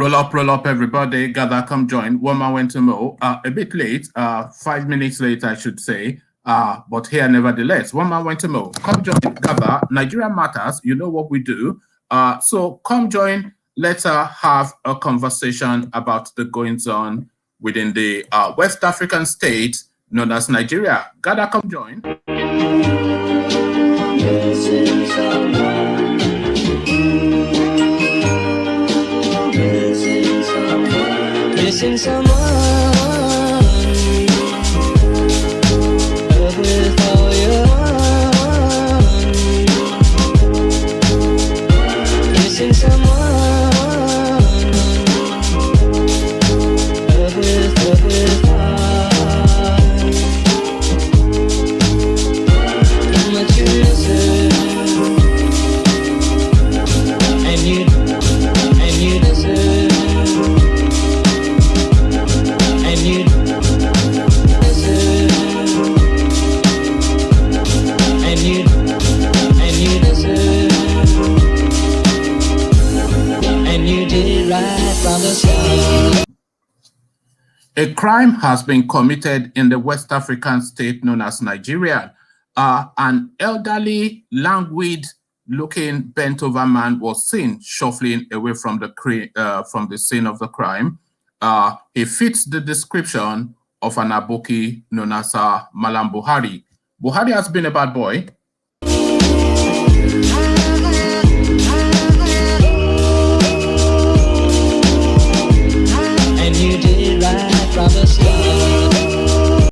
Roll up, everybody. Gather, come join. One man went to Mo. A bit late, 5 minutes late, I should say. But here, nevertheless, one man went to Mo. Come join, gather. Nigeria matters. You know what we do. So come join. Let's have a conversation about the goings on within the West African state known as Nigeria. Gather, come join. Missing someone with all your heart. Missing someone with heart. How much you miss it, and you deserve. A crime has been committed in the West African state known as Nigeria. An elderly, languid-looking, bent-over man was seen shuffling away from the scene of the crime. He fits the description of an Aboki known as Malam Buhari. Buhari has been a bad boy. And you did right from the start.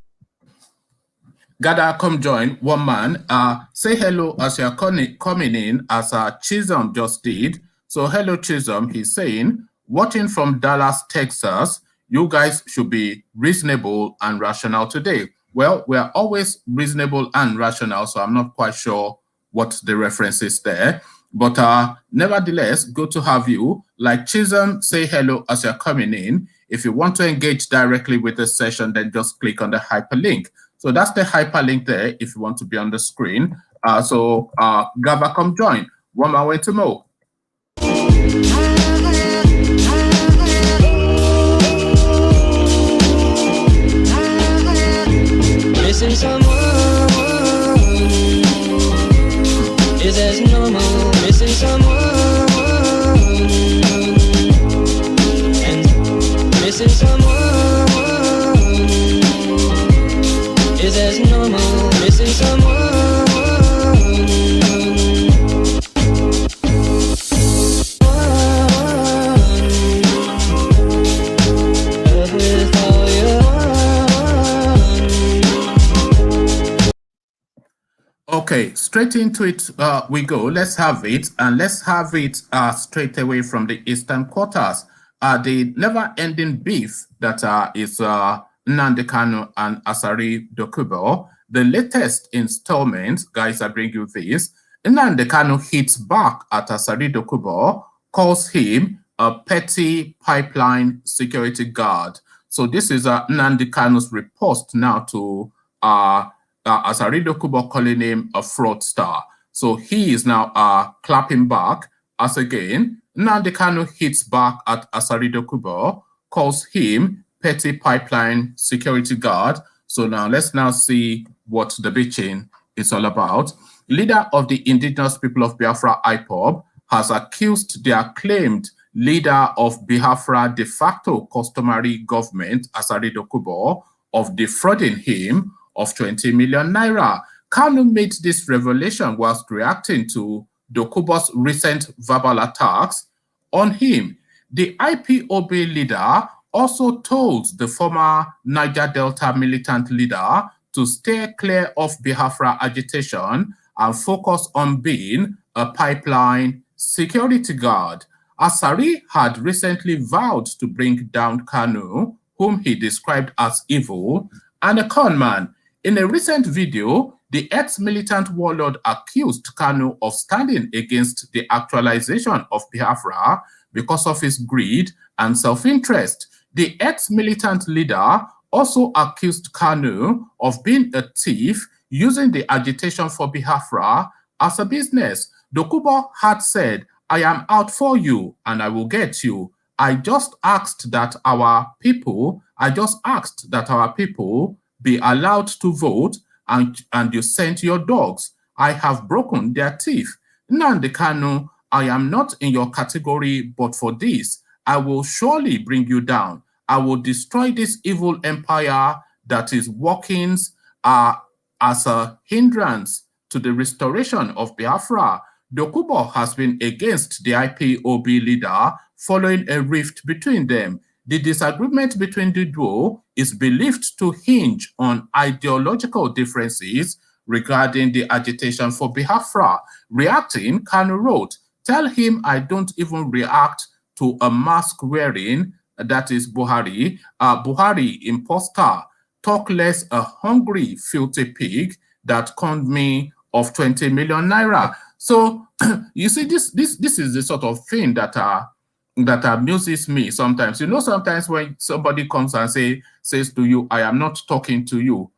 Gather, come join. One man. Say hello as you're coming in, as Chisholm just did. So hello, Chisholm. He's saying, watching from Dallas, Texas, you guys should be reasonable and rational today. Well, we are always reasonable and rational, so I'm not quite sure what the reference is there. But nevertheless, good to have you. Like Chisholm, say hello as you're coming in. If you want to engage directly with the session, then just click on the hyperlink. So that's the hyperlink there if you want to be on the screen. So Gava, come join. One more way to Mo. Missing someone is as normal. Missing someone and missing someone is as normal. Missing someone. Okay, straight into it we go. Let's have it, and let's have it straight away from the eastern quarters. The never-ending beef that is Nnamdi Kanu and ASARI Dokubo. The latest installment, guys, I bring you this. Nnamdi Kanu hits back at ASARI Dokubo, calls him a petty pipeline security guard. So this is Nnamdi Kanu's riposte now to ASARI Dokubo, calling him a fraudster. So he is now clapping back as again Nnamdi Kanu hits back at ASARI Dokubo, calls him petty pipeline security guard. So now let's now see what the bitching is all about. Leader of the indigenous people of Biafra, IPOB, has accused the acclaimed leader of Biafra de facto customary government, ASARI Dokubo, of defrauding him of 20 million naira. Kanu made this revelation whilst reacting to Dokubo's recent verbal attacks on him. The IPOB leader also told the former Niger Delta militant leader to stay clear of Biafra agitation and focus on being a pipeline security guard. ASARI had recently vowed to bring down Kanu, whom he described as evil, and a con man. In a recent video, the ex-militant warlord accused Kanu of standing against the actualization of Biafra because of his greed and self-interest. The ex-militant leader also accused Kanu of being a thief, using the agitation for Biafra as a business. Dokubo had said, "I am out for you and I will get you." I just asked that our people be allowed to vote, and you sent your dogs. I have broken their teeth. Nnamdi Kanu, I am not in your category, but for this, I will surely bring you down. I will destroy this evil empire that is working as a hindrance to the restoration of Biafra. Dokubo has been against the IPOB leader following a rift between them. The disagreement between the duo is believed to hinge on ideological differences regarding the agitation for Biafra. Reacting, Kanu wrote, "Tell him I don't even react to a mask wearing, that is Buhari, Buhari imposter. Talk less a hungry, filthy pig that conned me of 20 million naira." So you see, this is the sort of thing that amuses me sometimes. You know, sometimes when somebody comes and says to you, "I am not talking to you,"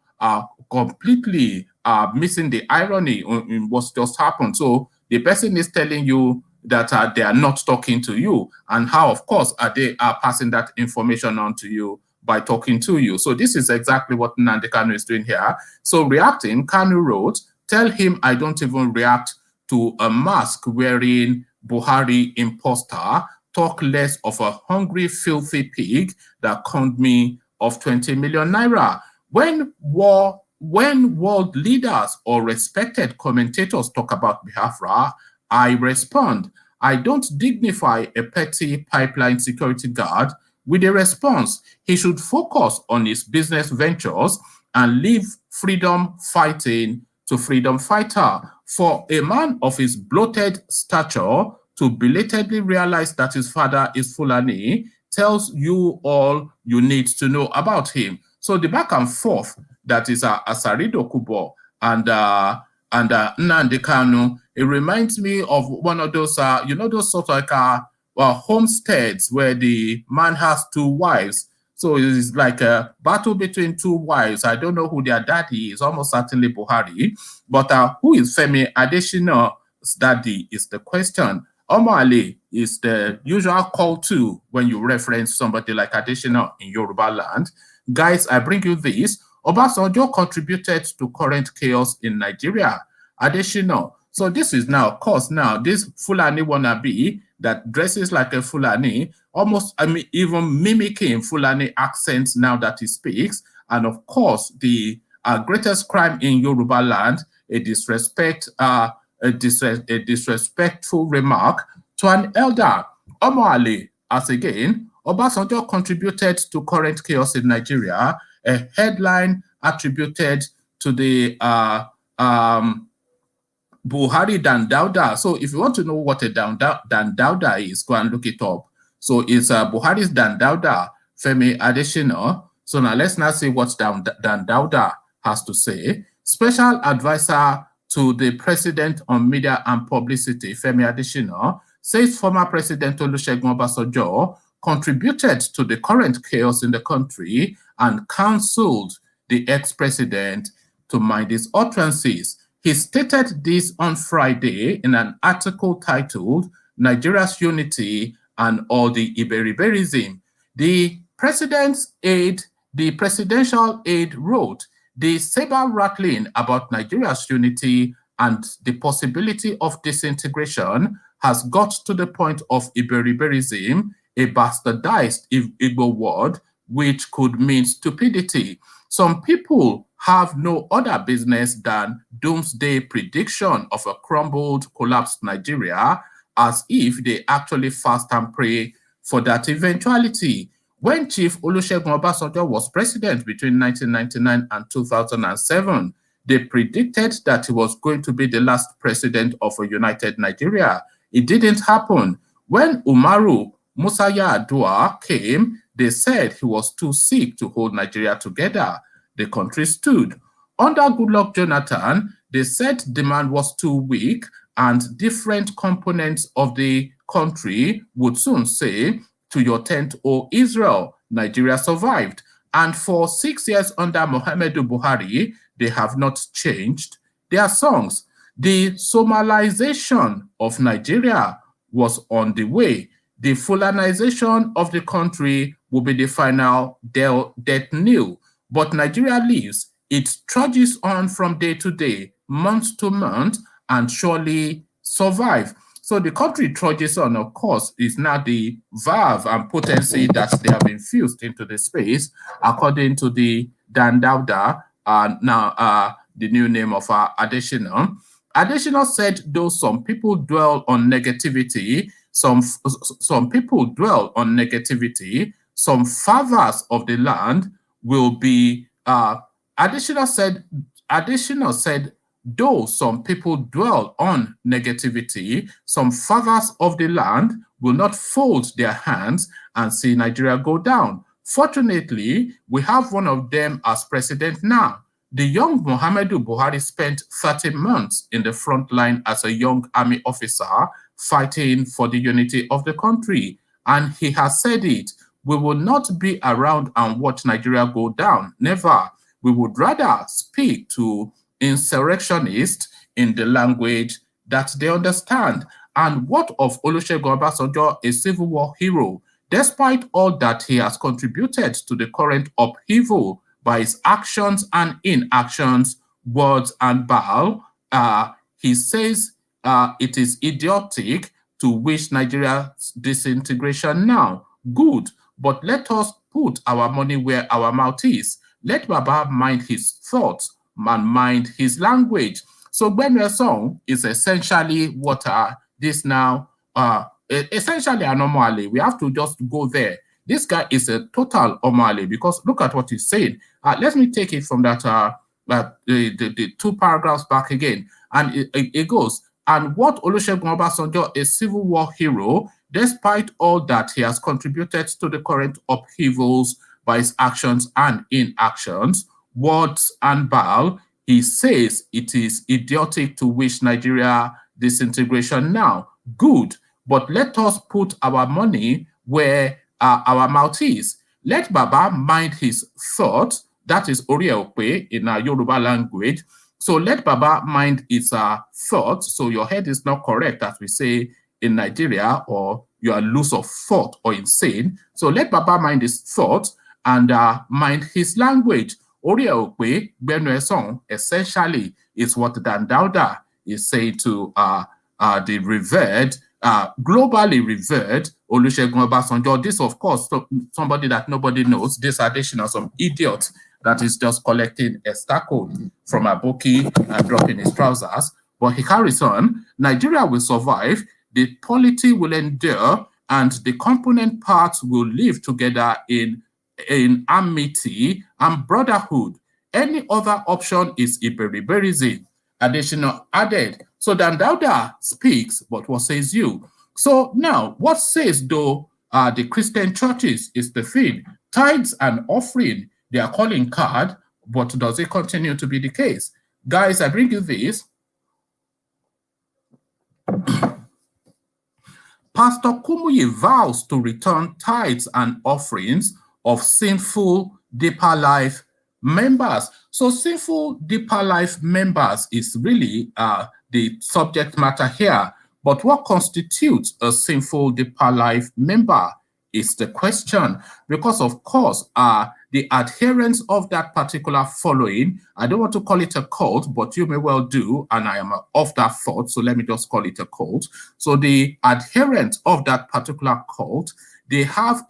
completely missing the irony in what's just happened. So the person is telling you that they are not talking to you, and how, of course, they are passing that information on to you by talking to you. So this is exactly what Nnamdi Kanu is doing here. So reacting, Kanu wrote, "Tell him I don't even react to a mask-wearing Buhari imposter. Talk less of a hungry, filthy pig that conned me of 20 million naira." When world leaders or respected commentators talk about Biafra, I respond, I don't dignify a petty pipeline security guard with a response. He should focus on his business ventures and leave freedom fighting to freedom fighter. For a man of his bloated stature to belatedly realize that his father is Fulani tells you all you need to know about him. So the back and forth that is ASARI Dokubo and Nnamdi Kanu, it reminds me of one of those, those sort of like homesteads where the man has two wives. So it's like a battle between two wives. I don't know who their daddy is, almost certainly Buhari. But who is Femi Adesina's daddy is the question. Omale is the usual call to when you reference somebody like Adesina in Yoruba land. Guys, I bring you this. Obasanjo contributed to current chaos in Nigeria. Adesina. So this is now, of course, now this Fulani wannabe that dresses like a Fulani, almost, even mimicking Fulani accents now that he speaks. And of course, the greatest crime in Yoruba land, a disrespectful remark to an elder. Omoale, as again, Obasanjo contributed to current chaos in Nigeria, a headline attributed to the Buhari Dandauda. So if you want to know what a Dandauda is, go and look it up. So it's Buhari's Dandauda, Femi Adesina. So now let's now see what Dandauda has to say. Special advisor to the president on media and publicity, Femi Adesina, says former President Olusegun Obasanjo contributed to the current chaos in the country and counseled the ex-president to mind his utterances. He stated this on Friday in an article titled Nigeria's Unity and All the Iberiberism. The presidential aide wrote, "The saber-rattling about Nigeria's unity and the possibility of disintegration has got to the point of Iberiberism, a bastardized Igbo word which could mean stupidity. Some people have no other business than doomsday prediction of a crumbled, collapsed Nigeria, as if they actually fast and pray for that eventuality." When Chief Olusegun Obasanjo was president between 1999 and 2007, they predicted that he was going to be the last president of a united Nigeria. It didn't happen. When Umaru Musa Yar'Adua came, they said he was too sick to hold Nigeria together. The country stood. Under Goodluck Jonathan, they said demand was too weak and different components of the country would soon say, "To your tent, O Israel." Nigeria survived. And for 6 years under Muhammadu Buhari, they have not changed their songs. The Somalization of Nigeria was on the way. The Fulanization of the country will be the final death knell. But Nigeria lives, it trudges on from day to day, month to month, and surely survive. So the country trudges on, of course, is now the verve and potency that they have infused into the space, according to the Dan Dauda, now the new name of Adesina. Adesina said, though some people dwell on negativity, some people dwell on negativity, some fathers of the land will be, Adesina said, though some people dwell on negativity, some fathers of the land will not fold their hands and see Nigeria go down. Fortunately, we have one of them as president now. The young Muhammadu Buhari spent 30 months in the front line as a young army officer fighting for the unity of the country. And he has said it, we will not be around and watch Nigeria go down. Never. We would rather speak to insurrectionists in the language that they understand. And what of Olusegun Obasanjo, a Civil War hero? Despite all that he has contributed to the current upheaval by his actions and inactions, words and bile, he says it is idiotic to wish Nigeria's disintegration now. Good, but let us put our money where our mouth is. Let Baba mind his thoughts and mind his language. So Benue song is essentially what this now, essentially an anomaly. We have to just go there. This guy is a total anomaly because look at what he's saying. Let me take it from that the 2 paragraphs back again. And it goes, and what Olusegun Obasanjo, a Civil War hero, despite all that he has contributed to the current upheavals by his actions and inactions, words and bile, he says it is idiotic to wish Nigeria disintegration now. Good, but let us put our money where our mouth is. Let Baba mind his thoughts. That is Orieokwe in our Yoruba language. So let Baba mind his thoughts. So your head is not correct, as we say in Nigeria, or you are loose of thought or insane. So let Baba mind his thoughts and mind his language. Orieokwe, Benue song, essentially is what Dan Dauda is saying to the revered, globally revered Olusegun Obasanjo. This, of course, somebody that nobody knows. This additional some idiot that is just collecting a stack from a bookie and dropping his trousers. But he carries on. Nigeria will survive. The polity will endure, and the component parts will live together in amity and brotherhood. Any other option is Iberiberism. Additional added. So Dan Dauda speaks, but what says you? So now, what says though the Christian churches is the thing? Tithes and offering, they are calling card, but does it continue to be the case? Guys, I bring you this. Pastor Kumuyi vows to return tithes and offerings of sinful Deeper Life members. So sinful Deeper Life members is really the subject matter here. But what constitutes a sinful Deeper Life member is the question. Because of course, the adherents of that particular following, I don't want to call it a cult, but you may well do, and I am of that thought, so let me just call it a cult. So the adherents of that particular cult, they have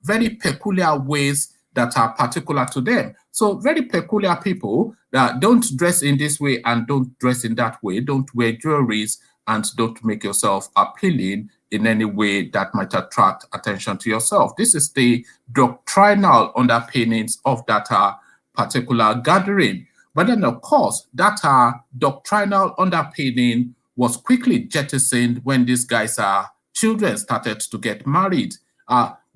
very peculiar ways that are particular to them. So very peculiar people that don't dress in this way and don't dress in that way, don't wear jewelries, and don't make yourself appealing in any way that might attract attention to yourself. This is the doctrinal underpinnings of that particular gathering. But then, of course, that doctrinal underpinning was quickly jettisoned when these guys' children started to get married.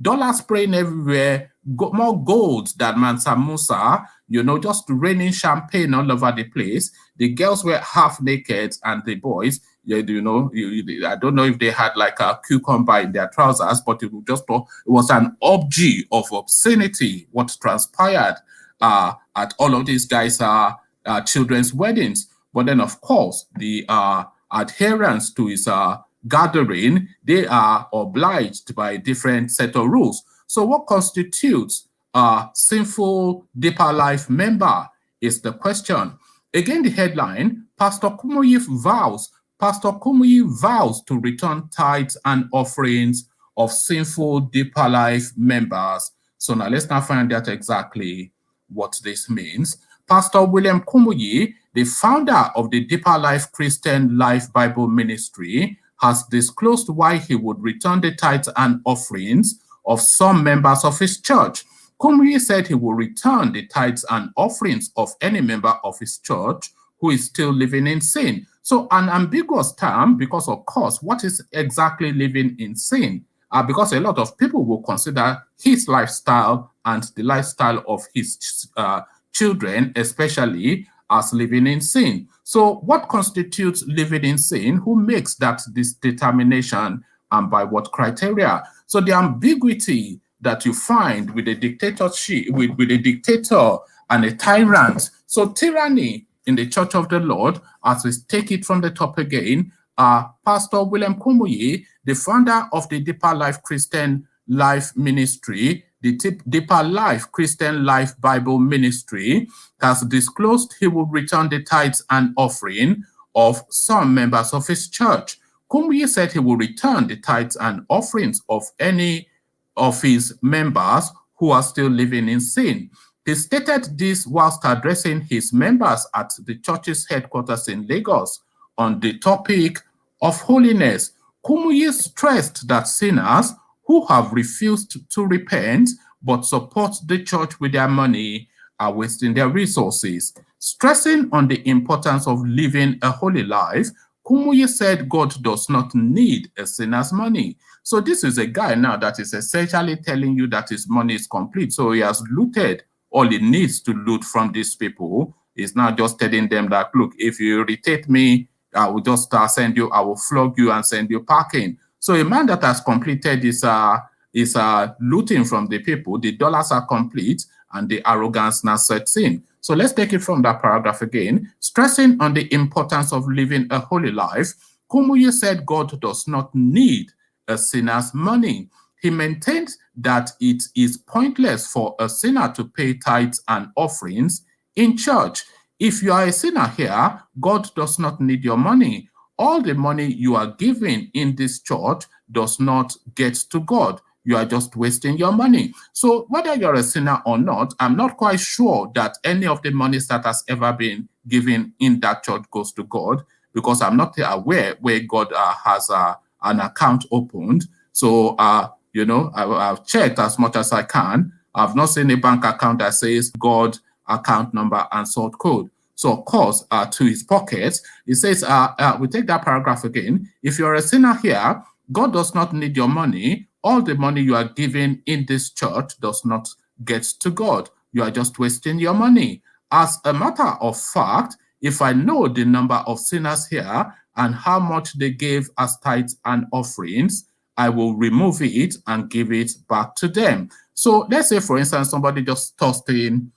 Dollar spraying everywhere, more gold than Mansa Musa, you know, just raining champagne all over the place. The girls were half naked and the boys, I don't know if they had like a cucumber in their trousers, but it was an orgy of obscenity what transpired at all of these guys' children's weddings. But then, of course, the adherence to his gathering, they are obliged by a different set of rules. So what constitutes a sinful Deeper Life member is the question. Again, the headline, Pastor Kumuyi vows to return tithes and offerings of sinful Deeper Life members. So now let's now find out exactly what this means. Pastor William Kumuyi, the founder of the Deeper Life Christian Life Bible Ministry, has disclosed why he would return the tithes and offerings of some members of his church. Kumuyi said he will return the tithes and offerings of any member of his church who is still living in sin. So an ambiguous term, because of course, what is exactly living in sin? Because a lot of people will consider his lifestyle and the lifestyle of his children, especially, as living in sin. So what constitutes living in sin? Who makes this determination, and by what criteria? So the ambiguity that you find with a dictatorship, with a dictator and a tyrant. So tyranny in the Church of the Lord, as we take it from the top again, Pastor William Kumuyi, the founder of the Deeper Life Christian Life Ministry, the Deeper Life Christian Life Bible Ministry, has disclosed he will return the tithes and offering of some members of his church. Kumuyi said he will return the tithes and offerings of any of his members who are still living in sin. He stated this whilst addressing his members at the church's headquarters in Lagos on the topic of holiness. Kumuyi stressed that sinners who have refused to repent but support the church with their money are wasting their resources. Stressing on the importance of living a holy life, Kumuyi said God does not need a sinner's money. So this is a guy now that is essentially telling you that his money is complete. So he has looted all he needs to loot from these people. He's now just telling them that, look, if you irritate me, I will just send you, I will flog you and send you packing. So a man that has completed his looting from the people, the dollars are complete, and the arrogance now sets in. So let's take it from that paragraph again. Stressing on the importance of living a holy life, Kumuyi said God does not need a sinner's money. He maintained that it is pointless for a sinner to pay tithes and offerings in church. If you are a sinner here, God does not need your money. All the money you are giving in this church does not get to God. You are just wasting your money. So whether you're a sinner or not, I'm not quite sure that any of the monies that has ever been given in that church goes to God, because I'm not aware where God has an account opened. So, I've checked as much as I can. I've not seen a bank account that says God account number and sort code. So, of course, to his pockets, it says, we take that paragraph again. If you're a sinner here, God does not need your money. All the money you are giving in this church does not get to God. You are just wasting your money. As a matter of fact, if I know the number of sinners here and how much they gave as tithes and offerings, I will remove it and give it back to them. So let's say, for instance, somebody just tossed in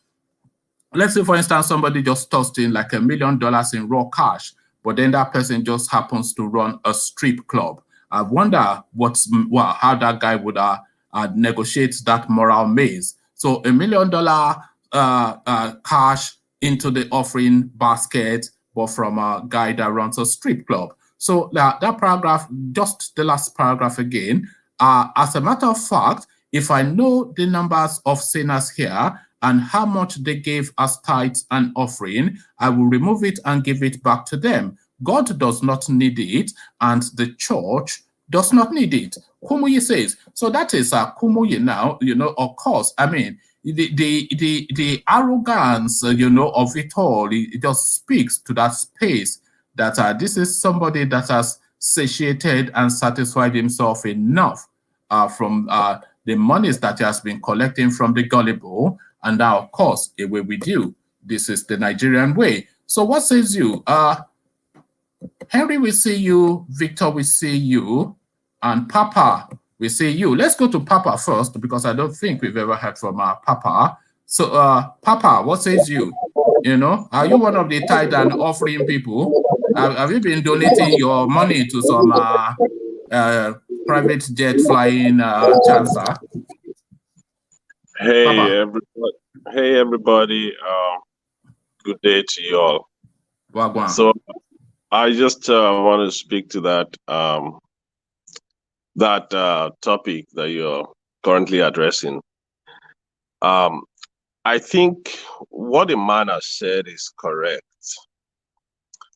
like $1 million in raw cash, but then that person just happens to run a strip club. I wonder how that guy would negotiate that moral maze. So $1 million cash into the offering basket, but from a guy that runs a strip club. So that paragraph, just the last paragraph again, as a matter of fact, if I know the numbers of sinners here and how much they gave as tithes and offering, I will remove it and give it back to them. God does not need it, and the church does not need it. Kumuyi says, so that is Kumuyi now, of course, I mean, the arrogance, of it all, it just speaks to that space that this is somebody that has satiated and satisfied himself enough from the monies that he has been collecting from the gullible, and now, of course, away with you. This is the Nigerian way. So what says you? Henry, we see you. Victor, we see you. And Papa, we see you. Let's go to Papa first, because I don't think we've ever heard from Papa. So, Papa, what says you? You know, are you one of the tithe and offering people? Have you been donating your money to some private jet flying charter? Hey Papa. everybody. Hey everybody. Good day to you all. Wagwan. So I just want to speak to that topic that you're currently addressing. I think what the man has said is correct.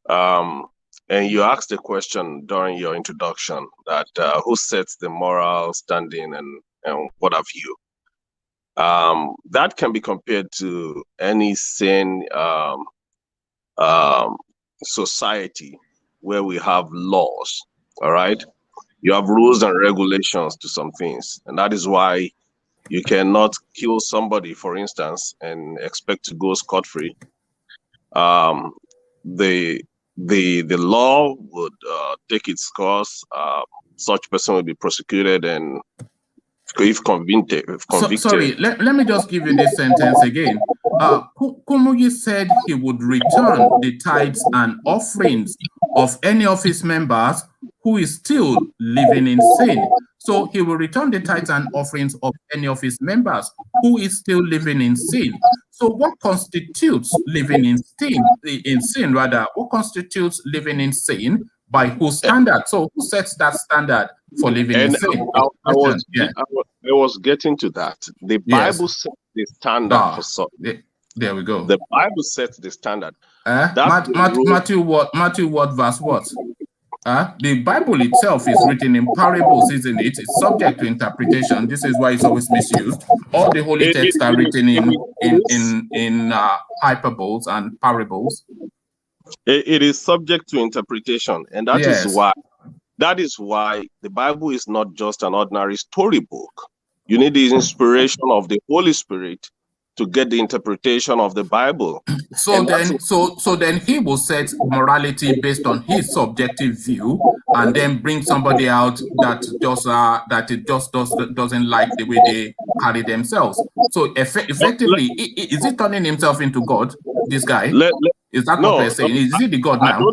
And you asked the question during your introduction that who sets the moral standing and what have you. That can be compared to any sane society where we have laws, all right? You have rules and regulations to some things, and that is why you cannot kill somebody, for instance, and expect to go scot-free. The law would take its course. Such person will be prosecuted, and if convicted. Sorry, let me just give you this sentence again. Kumuyi said he would return the tithes and offerings of any of his members who is still living in sin. So he will return the tithes and offerings of any of his members who is still living in sin. So what constitutes living in sin? What constitutes living in sin? By whose standard? So who sets that standard for living in sin? I was getting to that. The Bible sets the standard for such. There we go. The Bible sets the standard. Matthew what verse what? The Bible itself is written in parables, isn't it? It's subject to interpretation. This is why it's always misused. All the holy texts are written in hyperboles and parables. It is subject to interpretation, and that is why the Bible is not just an ordinary storybook. You need the inspiration of the Holy Spirit to get the interpretation of the Bible. So then he will set morality based on his subjective view, and then bring somebody out that doesn't like the way they carry themselves. So effectively, is he turning himself into God? This guy? Is that what we're saying? Is he the God now?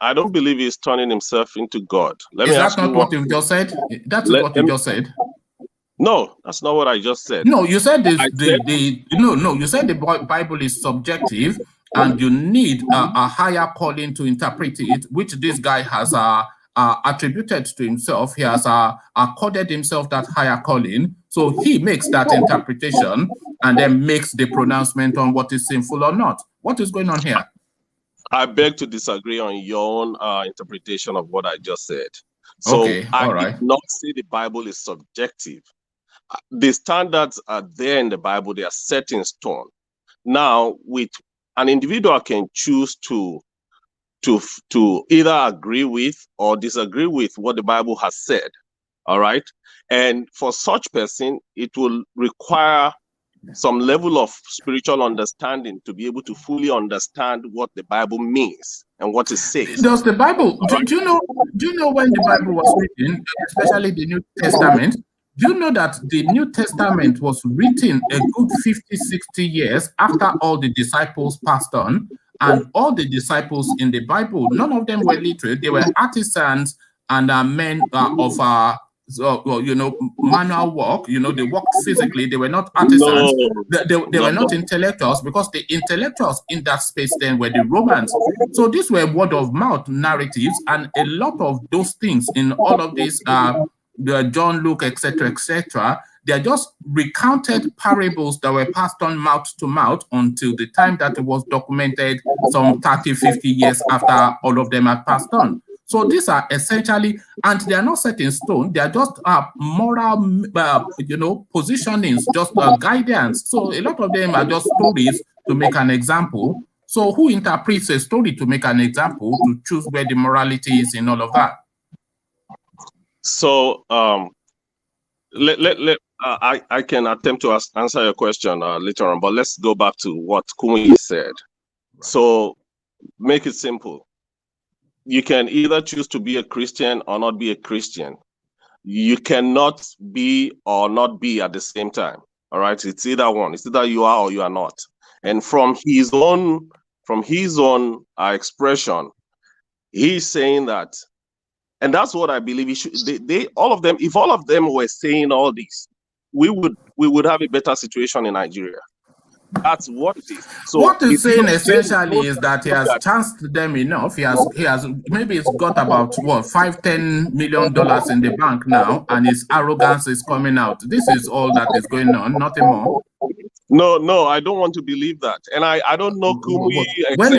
I don't believe he's turning himself into God. Is that not what you've just said? That is what you just said. No, that's not what I just said. No, you said you said the Bible is subjective, and you need a higher calling to interpret it, which this guy has attributed to himself. He has accorded himself that higher calling, so he makes that interpretation and then makes the pronouncement on what is sinful or not. What is going on here? I beg to disagree on your own interpretation of what I just said. So okay, I did not say the Bible is subjective. The standards are there in the Bible, they are set in stone. Now, with an individual can choose to either agree with or disagree with what the Bible has said. All right. And for such person, it will require some level of spiritual understanding to be able to fully understand what the Bible means and what it says. Does the Bible, do you know when the Bible was written, especially the New Testament? Do you know that the New Testament was written a good 50, 60 years after all the disciples passed on? And all the disciples in the Bible, none of them were literate. They were artisans and men of manual work. They worked physically. They were not artisans. They were not intellectuals, because the intellectuals in that space then were the Romans. So these were word of mouth narratives, and a lot of those things in all of these the John, Luke, etc., they are just recounted parables that were passed on mouth to mouth until the time that it was documented some 30, 50 years after all of them had passed on. So these are essentially, and they are not set in stone, they are just moral, positionings, just guidance. So a lot of them are just stories to make an example. So who interprets a story to make an example, to choose where the morality is in all of that? So I can attempt to answer your question later on, but let's go back to what Kumuyi said. So make it simple. You can either choose to be a Christian or not be a Christian. You cannot be or not be at the same time. All right, it's either one. It's either you are or you are not. And from his own expression, he's saying that, and that's what I believe he should. They all of them, if all of them were saying all this, we would have a better situation in Nigeria. That's what it is. So what he's saying essentially is that he has chanced them enough. He has maybe he's got about what $5-10 million in the bank now, and his arrogance is coming out. This is all that is going on, nothing more. No, I don't want to believe that, and I don't know Kumuyi. When he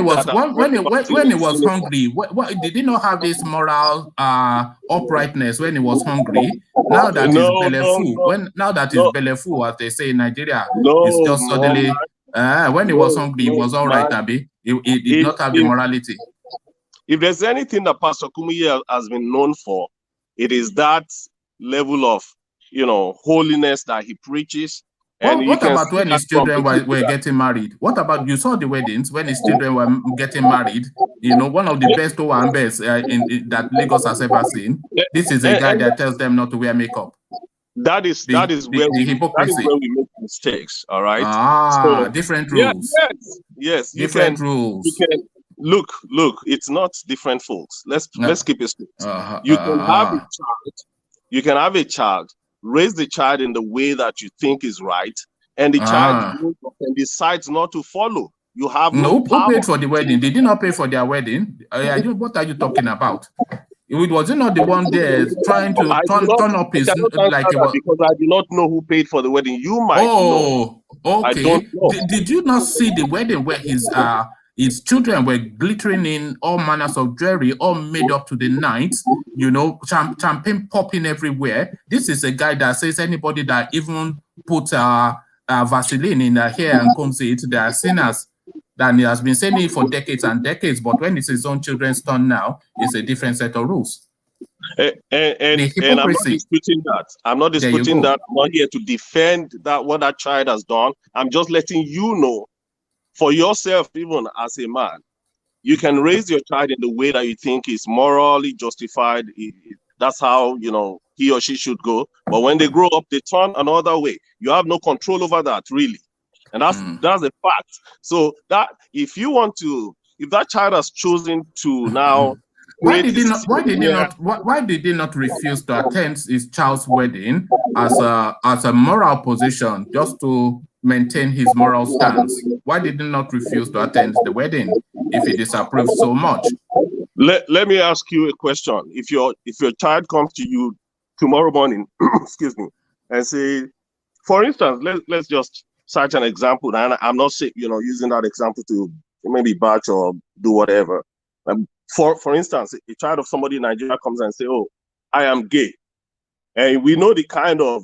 was hungry, what did he not have this moral uprightness when he was hungry? Now that he's belly full, now that he's belly full, as they say in Nigeria, it's just suddenly. When he was hungry, he was all right, Abi. He did not have the morality. If there's anything that Pastor Kumuyi has been known for, it is that level of holiness that he preaches. And what about when his children were getting married? What about, you saw the weddings when his children were getting married? One of the best Owambes that Lagos has ever seen. This is a guy that tells them not to wear makeup. That is where we make mistakes. All right. So, different rules. Yes. Different rules. You can look. It's not different, folks. Let's keep it straight. You can have a child. You can have a child. Raise the child in the way that you think is right, and the child grows up and decides not to follow. You have no power. Who paid for the wedding? They did not pay for their wedding. What are you talking about? Was it not the one there trying to turn up his like it was? Because I do not know who paid for the wedding. You might know. Okay. I don't know. Did you not see the wedding where his children were glittering in all manners of jewelry, all made up to the nines, champagne popping everywhere? This is a guy that says anybody that even puts Vaseline in their hair and combs it, they are sinners. Then he has been saying it for decades and decades, but when it's his own children's turn now, it's a different set of rules. And I'm not disputing that. I'm not disputing that. I'm not here to defend what that child has done. I'm just letting you know, for yourself, even as a man, you can raise your child in the way that you think is morally justified. That's how he or she should go. But when they grow up, they turn another way. You have no control over that, really. And that's a fact. So that if that child has chosen to now, why did he not refuse to attend his child's wedding as a moral position, just to maintain his moral stance? Why did he not refuse to attend the wedding if he disapproved so much? Let me ask you a question. If your child comes to you tomorrow morning, excuse me, and say, for instance, let's just cite an example, and I'm not saying using that example to maybe batch or do whatever. For instance, a child of somebody in Nigeria comes and say, "Oh, I am gay," and we know the kind of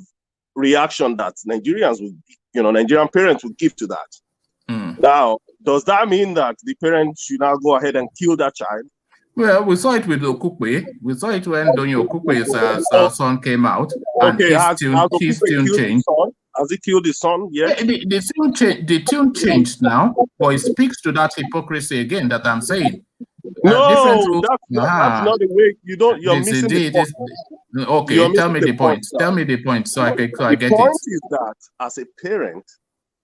reaction that Nigerians would, Nigerian parents would give to that. Now, does that mean that the parents should now go ahead and kill that child? Well, we saw it with Okukwe. We saw it when Donyo Okukwe's son came out, and his tune changed. Has he killed his son? Yeah. The tune changed now, but it speaks to that hypocrisy again that I'm saying. No, that's not the way. You're missing the point. Okay, tell me the point. Tell me the point so I get it. The point is that as a parent,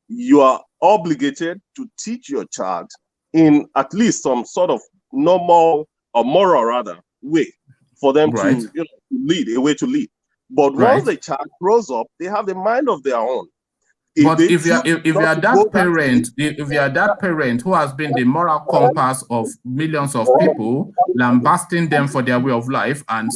you are obligated to teach your child in at least some sort of normal or moral rather way for them to lead, a way to lead. But once the child grows up, they have a mind of their own. If you are that parent who has been the moral compass of millions of people, lambasting them for their way of life and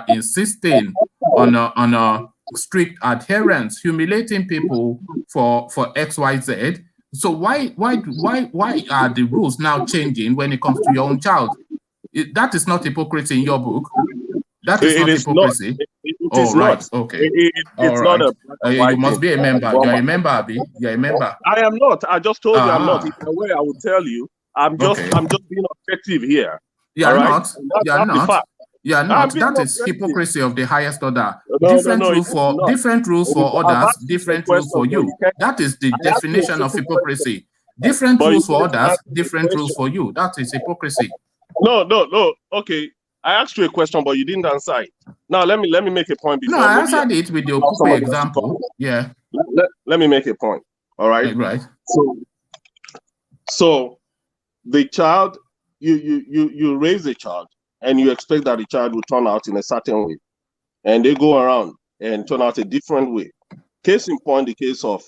insisting on a strict adherence, humiliating people for XYZ. So why are the rules now changing when it comes to your own child? That is not hypocrisy in your book. That is not hypocrisy. It is not. Okay. It's not you must be a member. You're a member, Abi. You're a member. I am not. I just told you I'm not. If I were, I would tell you. I'm just being objective here. You're not. You're not. You're not. That is hypocrisy of the highest order. Different rules for others, different rules for you. That is the definition of hypocrisy. Different rules for others, different rules for you. That is hypocrisy. No. Okay. I asked you a question, but you didn't answer it. Now let me make a point. No, I answered it with the Okupe example. Yeah. Let me make a point. All right. Right. So So the child, you raise a child and you expect that the child will turn out in a certain way, and they go around and turn out a different way. Case in point, the case of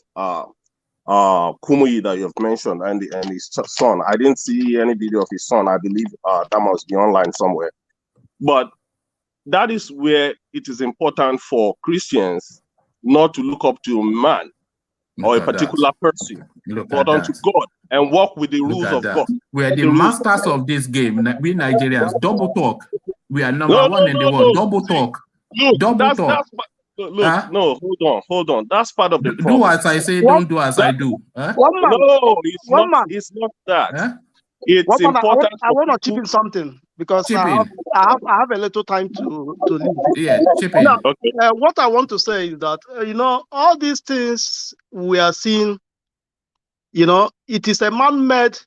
Kumuyi that you've mentioned and his son. I didn't see any video of his son. I believe that must be online somewhere. But that is where it is important for Christians not to look up to a man or a particular person, but unto God, and walk with the rules of God. We are the masters of this game. We Nigerians, double talk. We are number one in the world. Double talk. Double talk. No, hold on. That's part of the problem. Do as I say, don't do as I do. No, it's not that. It's important. I want to chip in something because I have a little time to leave. Yeah, chip in. Now, what I want to say is that all these things we are seeing, it is a man-made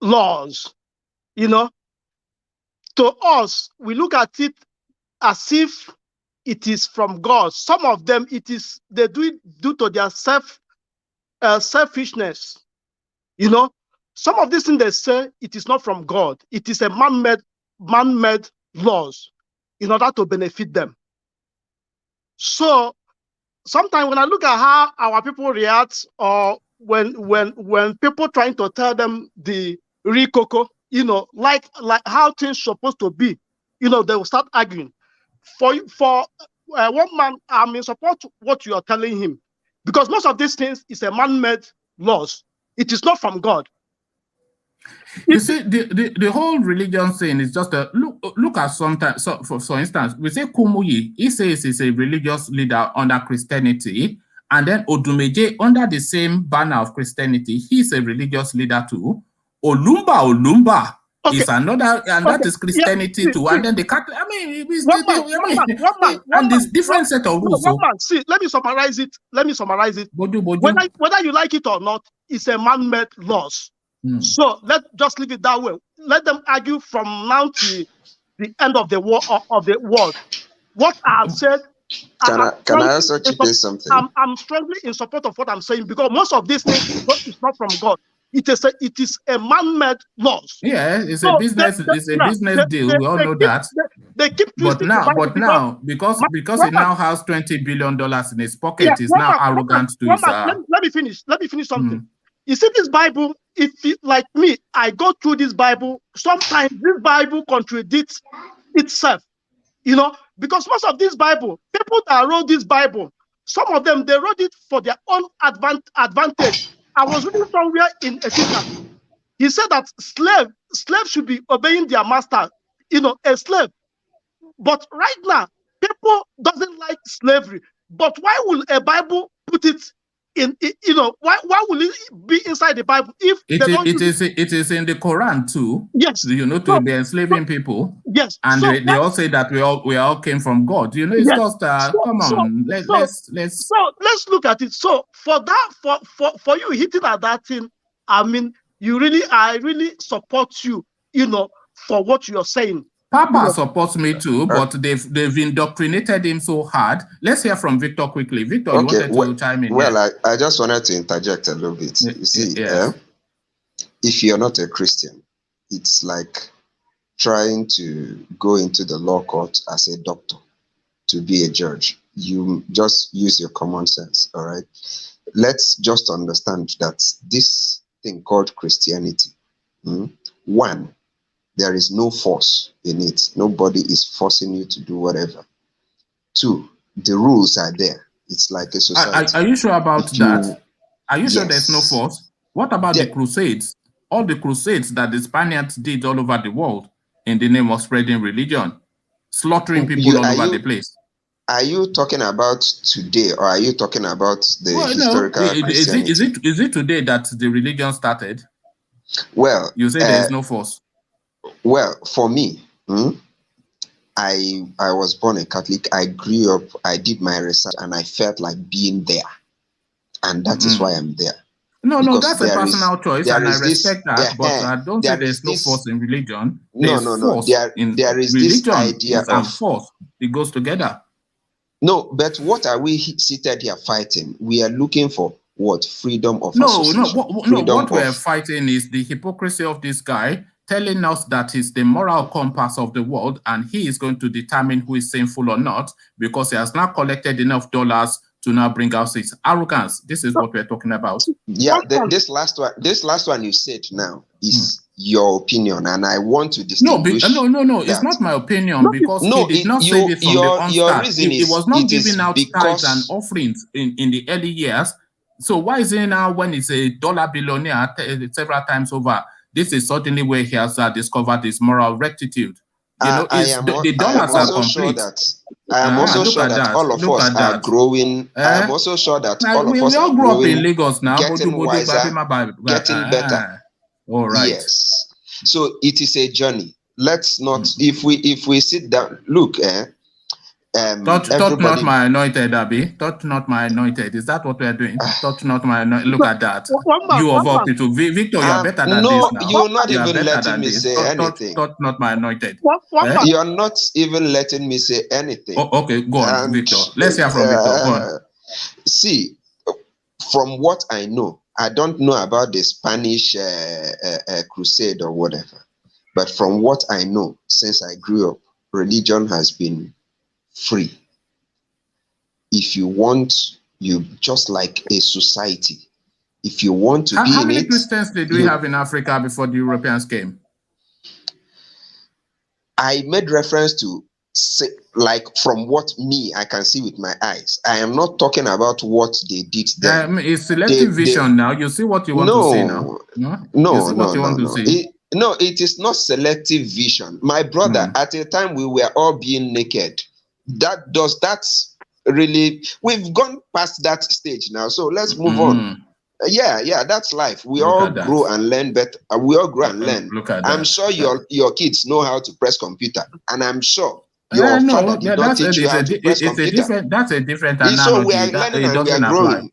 laws. To us, we look at it as if it is from God. Some of them, they do it due to their selfishness. Some of these things they say it is not from God. It is a man-made laws in order to benefit them. So sometimes when I look at how our people react, or when people trying to tell them the real cocoa, like how things supposed to be, they will start arguing. For one man, I'm in support of what you are telling him, because most of these things is a man-made laws. It is not from God. You see, the whole religion thing is just a look at sometimes. So for instance, we say Kumuyi, he says he's a religious leader under Christianity, and then Odumeje, under the same banner of Christianity, he's a religious leader too. Olumba is another, and that is Christianity too. And then the Catholic, and this different set of rules. See, let me summarize it. Whether you like it or not, it's a man-made laws. So let's just leave it that way. Let them argue from now to the end of the war of the world. What I have said. Can I also chip in something? I'm strongly in support of what I'm saying, because most of these things is not from God. It is a man-made laws. Yeah, it's a business. Business deal. We all know that. They keep but now, because he now has $20 billion in his pocket, he's now arrogant to his. Let me finish something. You see, this Bible, if like me, I go through this Bible, sometimes this Bible contradicts itself, because most of this Bible, people that wrote this Bible, some of them, they wrote it for their own advantage. I was reading somewhere in Adesina. He said that slaves should be obeying their master, a slave. But right now, people doesn't like slavery. But why will a Bible put it in, why will it be inside the Bible if it is in the Quran too? Yes. To be enslaving people. Yes. And they all say that we all came from God. It's yes. just come on. Let's look at it. So for that, for you hitting at that thing, I really support you, for what you're saying. Papa supports me too, but they've indoctrinated him so hard. Let's hear from Victor quickly. Victor, you wanted to chime in. Well, I just wanted to interject a little bit. You see, if you're not a Christian, it's like trying to go into the law court as a doctor to be a judge. You just use your common sense, all right? Let's just understand that this thing called Christianity, one, there is no force in it. Nobody is forcing you to do whatever. Two, the rules are there. It's like a society. Are you sure about that? Are you sure there's no force? What about the Crusades? All the Crusades that the Spaniards did all over the world in the name of spreading religion, slaughtering people all over the place. Are you talking about today, or are you talking about the historical Christianity? Is it today that the religion started? Well, you say there's no force. Well, for me, I was born a Catholic. I grew up, I did my research, and I felt like being there. And that is why I'm there. No, that's a personal choice, and I respect that, but I don't say there's no force in religion. There's force in there is religion. This idea of force. It goes together. No, but what are we seated here fighting? We are looking for what? Freedom of No, association. what we're fighting is the hypocrisy of this guy telling us that he's the moral compass of the world and he is going to determine who is sinful or not because he has now collected enough dollars to now bring out his arrogance. This is what we're talking about. Yeah, this last one you said now is your opinion, and I want to distinguish. No, it's not my opinion because he did not say this from the onset. He was not giving out tithes and offerings in the early years. So why is it now when he's a dollar billionaire several times over, this is suddenly where he has discovered his moral rectitude? You know, the dollars are complete. I am also sure that all of us are growing. I am also sure that all of us are grew up growing, in Lagos now, getting wiser, getting better. All right. Yes. So it is a journey. Let's not, if we sit down, look, touch not my anointed, Abby. Touch not my anointed. Is that what we are doing? Touch not my anointed. Look at that. You of all people, Victor, you are better than this now. You're not even letting me say anything. Touch not my anointed. You're not even letting me say anything. Oh, okay, go on, Victor. Let's hear from Victor. Go on. See, from what I know, I don't know about the Spanish crusade or whatever, but from what I know, since I grew up, religion has been free. If you want, you just like a society. If you want to be how in many it, Christians did we have in Africa before the Europeans came? I made reference to, like, from what I can see with my eyes. I am not talking about what they did then. It's selective vision now. You see what you want to see now. No, it is not selective vision. My brother, at a time we were all being naked. That's really, we've gone past that stage now. So let's move on. Yeah, that's life. We all grow and learn better. We all grow and learn. I'm sure your kids know how to press computer, and I'm sure your father did not teach you how to press computer. That's a different analogy. So we are learning and we are growing.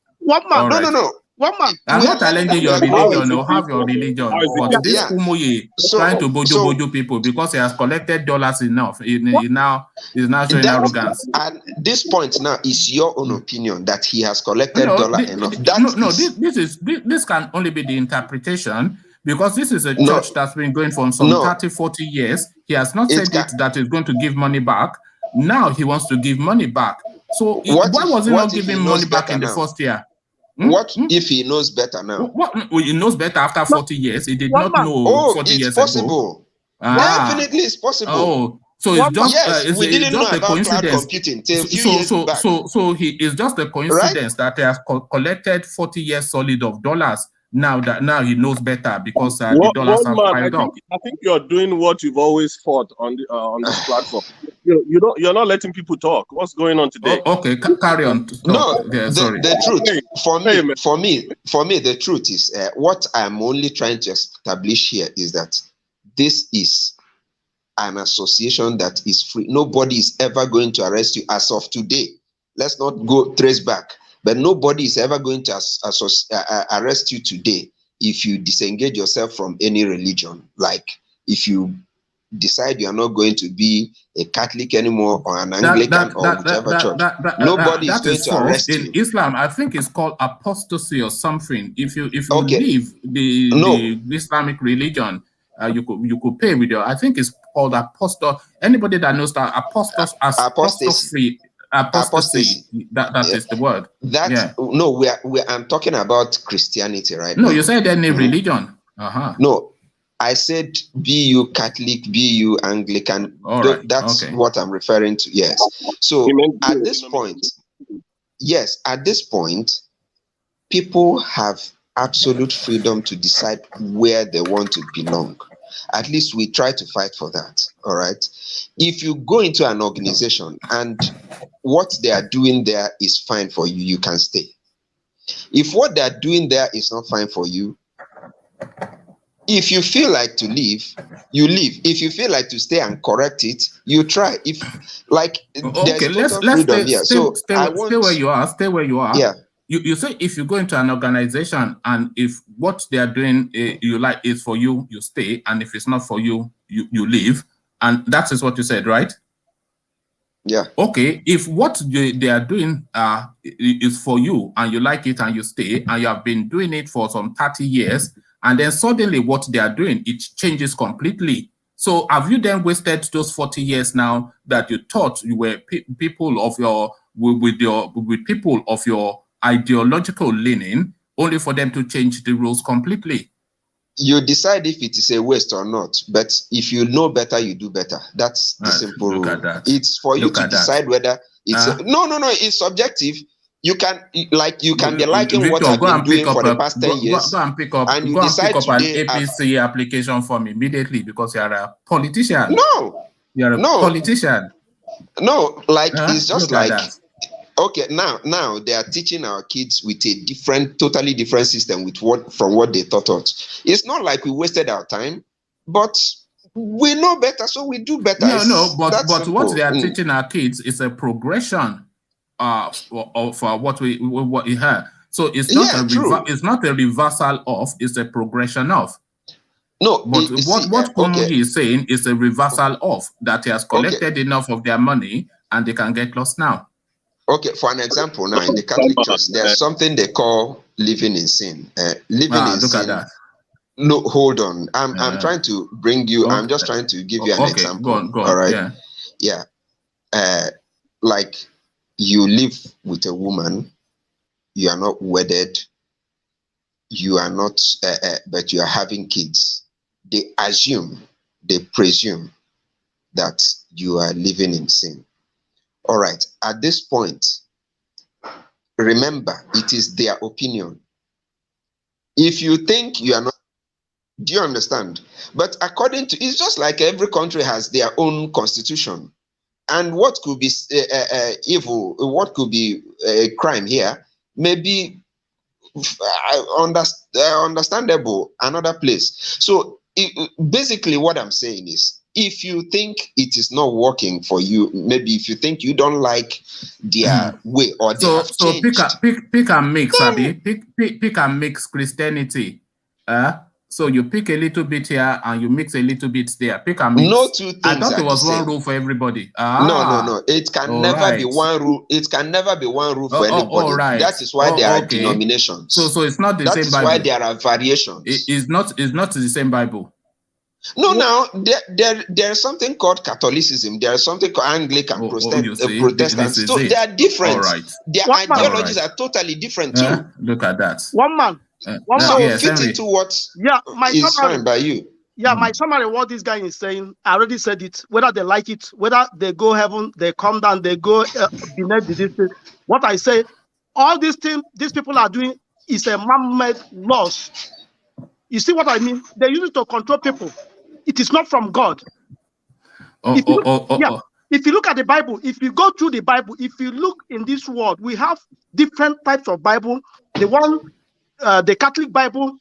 No. I'm not challenging your religion or have your religion, but this Kumuyi trying to bojo people because he has collected dollars enough. He now showing arrogance. At this point now is your own opinion that he has collected enough. This can only be the interpretation because this is a church that's been going for some 30, 40 years. He has not said that he's going to give money back. Now he wants to give money back. So why was he not giving money back in the first year? What if he knows better now? He knows better after 40 years. He did not know 40 years possible. ago. Definitely it's possible. Oh, so it's just we didn't know a about coincidence. Cloud computing till a few years back. So it's just a coincidence that he has collected 40 years solid of dollars. Now he knows better because the dollars have piled up. I think you're doing what you've always fought on this platform. You're not letting people talk. What's going on today? Okay, carry on. The truth for me, the truth is what I'm only trying to establish here is that this is an association that is free. Nobody is ever going to arrest you as of today. Let's not go trace back. But nobody is ever going to arrest you today if you disengage yourself from any religion. Like if you decide you are not going to be a Catholic anymore or an Anglican or whichever church, nobody is going to arrest you. In Islam, I think it's called apostasy or something. If you leave the Islamic religion, you could pay with your. I think it's called apostasy. Anybody that knows that apostasy. That is the word. I'm talking about Christianity, right? No, you said any religion. No, I said be you Catholic, be you Anglican. That's what I'm referring to. Yes. So at this point, people have absolute freedom to decide where they want to belong. At least we try to fight for that. All right. If you go into an organization and what they are doing there is fine for you, you can stay. If what they are doing there is not fine for you, if you feel like to leave, you leave. If you feel like to stay and correct it, you try. If there's total freedom here. Stay where you are. Stay where you are. Yeah. You say if you go into an organization and if what they are doing you like is for you, you stay, and if it's not for you, you leave, and that is what you said, right? Yeah. Okay, if what they are doing is for you and you like it and you stay and you have been doing it for some 30 years, and then suddenly what they are doing, it changes completely. So have you then wasted those 40 years now that you thought you were people of your with people of your ideological leaning, only for them to change the rules completely? You decide if it is a waste or not, but if you know better, you do better. That's the simple rule. Look at that. It's for you to decide whether it's no, it's subjective. You can be liking Victor, what I've been doing for the past 10 years. Go and pick up and you decide pick up an today APC application form immediately because you are a politician. No. You are a politician. No, like it's just Look at like that. okay, now they are teaching our kids with a totally different system from what they taught us. It's not like we wasted our time, but we know better, so we do better. But what they are teaching our kids is a progression of what we have. So it's not it's not a reversal of, it's a progression of. No, but what Kumuyi is saying is a reversal of, that he has collected enough of their money and they can get lost now. Okay, for an example, now in the Catholic Church, there's something they call living in sin. Living in sin. At that. No, hold on. I'm trying to bring you. I'm just trying to give you an example. Go on. All right. Yeah. Like you live with a woman, you are not wedded, you are not, but you are having kids. They presume that you are living in sin. All right. At this point, remember, it is their opinion. If you think you are not, do you understand? But according to, it's just like every country has their own constitution. And what could be evil, what could be a crime here, may be understandable another place. So basically what I'm saying is, if you think it is not working for you, maybe if you think you don't like their way or they have changed. Pick and mix, Abby. Pick and mix Christianity. So you pick a little bit here and you mix a little bit there. Pick and mix. No two things. I thought it was one rule for everybody. No. It can never be one rule. It can never be one rule for anybody. That is why there are denominations. So it's not the same Bible. That is why there are variations. It's not the same Bible. No, now there's something called Catholicism. There is something called Anglican, Protestants. So they are different. Their ideologies are totally different too. Look at that. One man. Fit into what is fine by you. Yeah, my summary, what this guy is saying, I already said it. Whether they like it, whether they go heaven, they come down, they go beneath the distance. What I say, all these things these people are doing is a man-made laws. You see what I mean? They use it to control people. It is not from God. If you look at the Bible, if you go through the Bible, if you look in this world, we have different types of Bible. The Catholic Bible,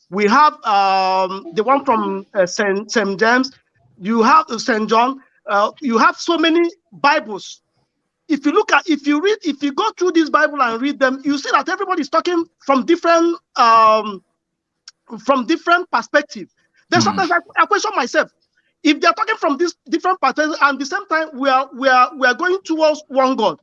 we have the one from St. James, you have St. John, you have so many Bibles. If you go through this Bible and read them, you see that everybody's talking from different perspectives. Then sometimes I question myself, if they're talking from this different perspectives and at the same time we are going towards one God.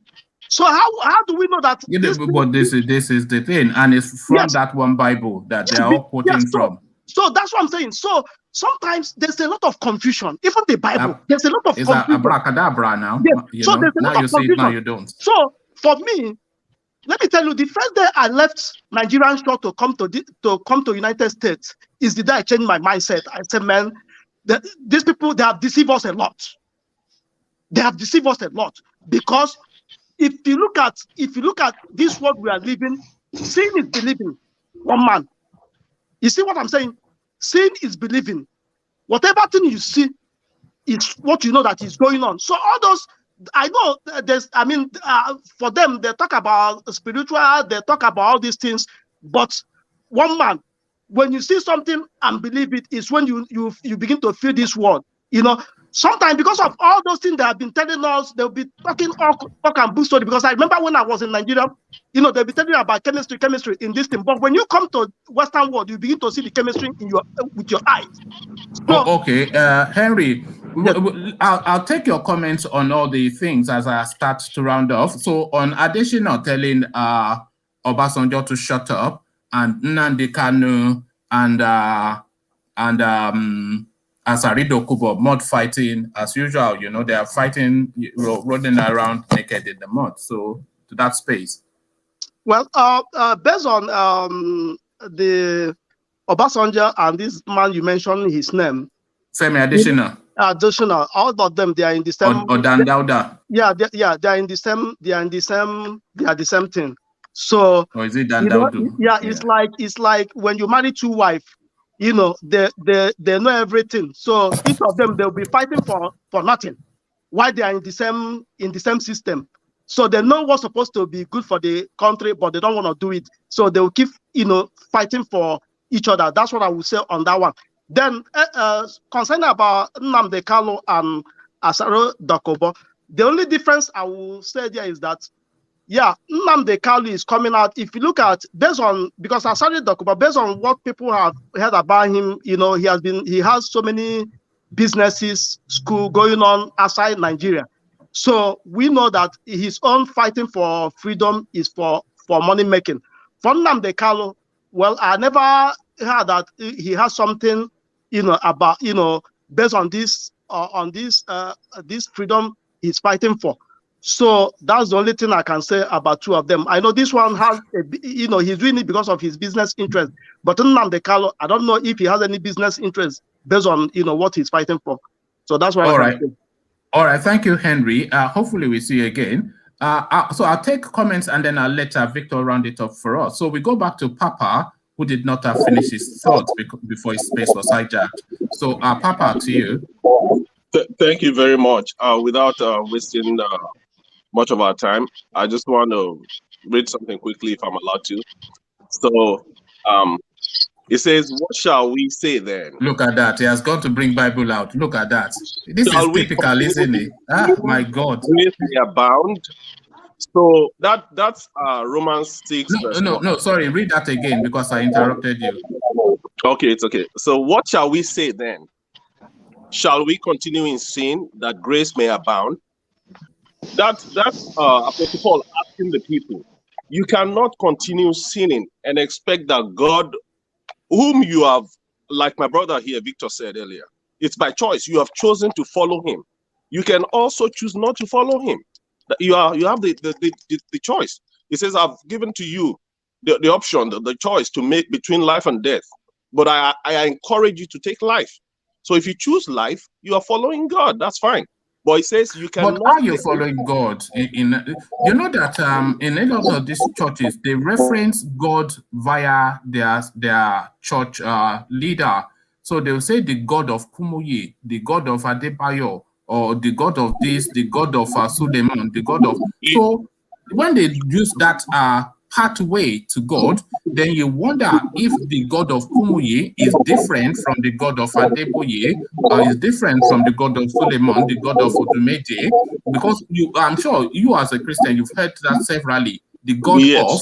So how do we know that? But this is the thing, and it's from that one Bible that they are all quoting from. So that's what I'm saying. So sometimes there's a lot of confusion. Even the Bible, there's a lot of confusion. It's abracadabra now. Yes. So there's a lot of confusion. Now you don't. So for me, let me tell you, the first day I left Nigerian shore to come to United States is the day I changed my mindset. I said, man, these people, they have deceived us a lot. They have deceived us a lot, because if you look at this world we are living, sin is believing. One man. You see what I'm saying? Sin is believing. Whatever thing you see is what you know that is going on. So all those, I know for them, they talk about spiritual, they talk about all these things, but one man, when you see something and believe it, is when you begin to feel this world. Sometimes because of all those things they have been telling us, they'll be talking talk and book story. Because I remember when I was in Nigeria, they'll be telling you about chemistry in this thing. But when you come to Western world, you begin to see the chemistry with your eyes. So, Henry, I'll take your comments on all the things as I start to round off. So on Adesina telling Obasanjo to shut up, and Nnamdi Kanu and ASARI Dokubo mud fighting as usual. You know, they are fighting, running around naked in the mud. So to that space. Well, based on the Obasanjo and this man you mentioned his name, Femi Adesina. Adesina, all of them, they are in the same. Or Dan Dauda. Yeah, they are in the same. They are in the same. They are the same thing. So, or is it Dan Daudu? Yeah, it's like when you marry two wives, you know, they know everything. So each of them, they'll be fighting for nothing. Why they are in the same system? So they know what's supposed to be good for the country, but they don't want to do it. So they will keep, fighting for each other. That's what I would say on that one. Then concerning about Nnamdi Kanu and ASARI Dokubo, the only difference I will say there is that, yeah, Nnamdi Kanu is coming out. If you look at because ASARI Dokubo, based on what people have heard about him, he has so many businesses, school going on outside Nigeria. So we know that his own fighting for freedom is for money making. For Nnamdi Kanu, well, I never heard that he has something, about, based on this freedom he's fighting for. So that's the only thing I can say about two of them. I know this one has, he's doing it because of his business interest. But Nnamdi Kanu, I don't know if he has any business interest based on, what he's fighting for. So that's what I can say. All right, thank you, Henry. Hopefully we see you again. So I'll take comments and then I'll let Victor round it up for us. So we go back to Papa, who did not finish his thoughts before his space was hijacked. So Papa, to you. Thank you very much. Without wasting much of our time, I just want to read something quickly, if I'm allowed to. So it says, what shall we say then? Look at that. He has gone to bring Bible out. Look at that. This is typical, isn't it? My God. We are bound. So that's Romans 6. No, sorry. Read that again because I interrupted you. Okay, it's okay. So what shall we say then? Shall we continue in sin that grace may abound? That's Apostle Paul asking the people. You cannot continue sinning and expect that God, whom you have, like my brother here, Victor said earlier, it's by choice. You have chosen to follow him. You can also choose not to follow him. You have the choice. He says, I've given to you the option, the choice to make between life and death. But I encourage you to take life. So if you choose life, you are following God. That's fine. But he says you cannot. But are you following God? You know that in a lot of these churches, they reference God via their church leader. So they'll say the God of Kumuyi, the God of Adebayo, or the God of this, the God of Suleiman, the God of. So when they use that pathway to God, then you wonder if the God of Kumuyi is different from the God of Adeboye, or is different from the God of Suleiman, the God of Odumeje, because I'm sure you as a Christian, you've heard that severally, the God of,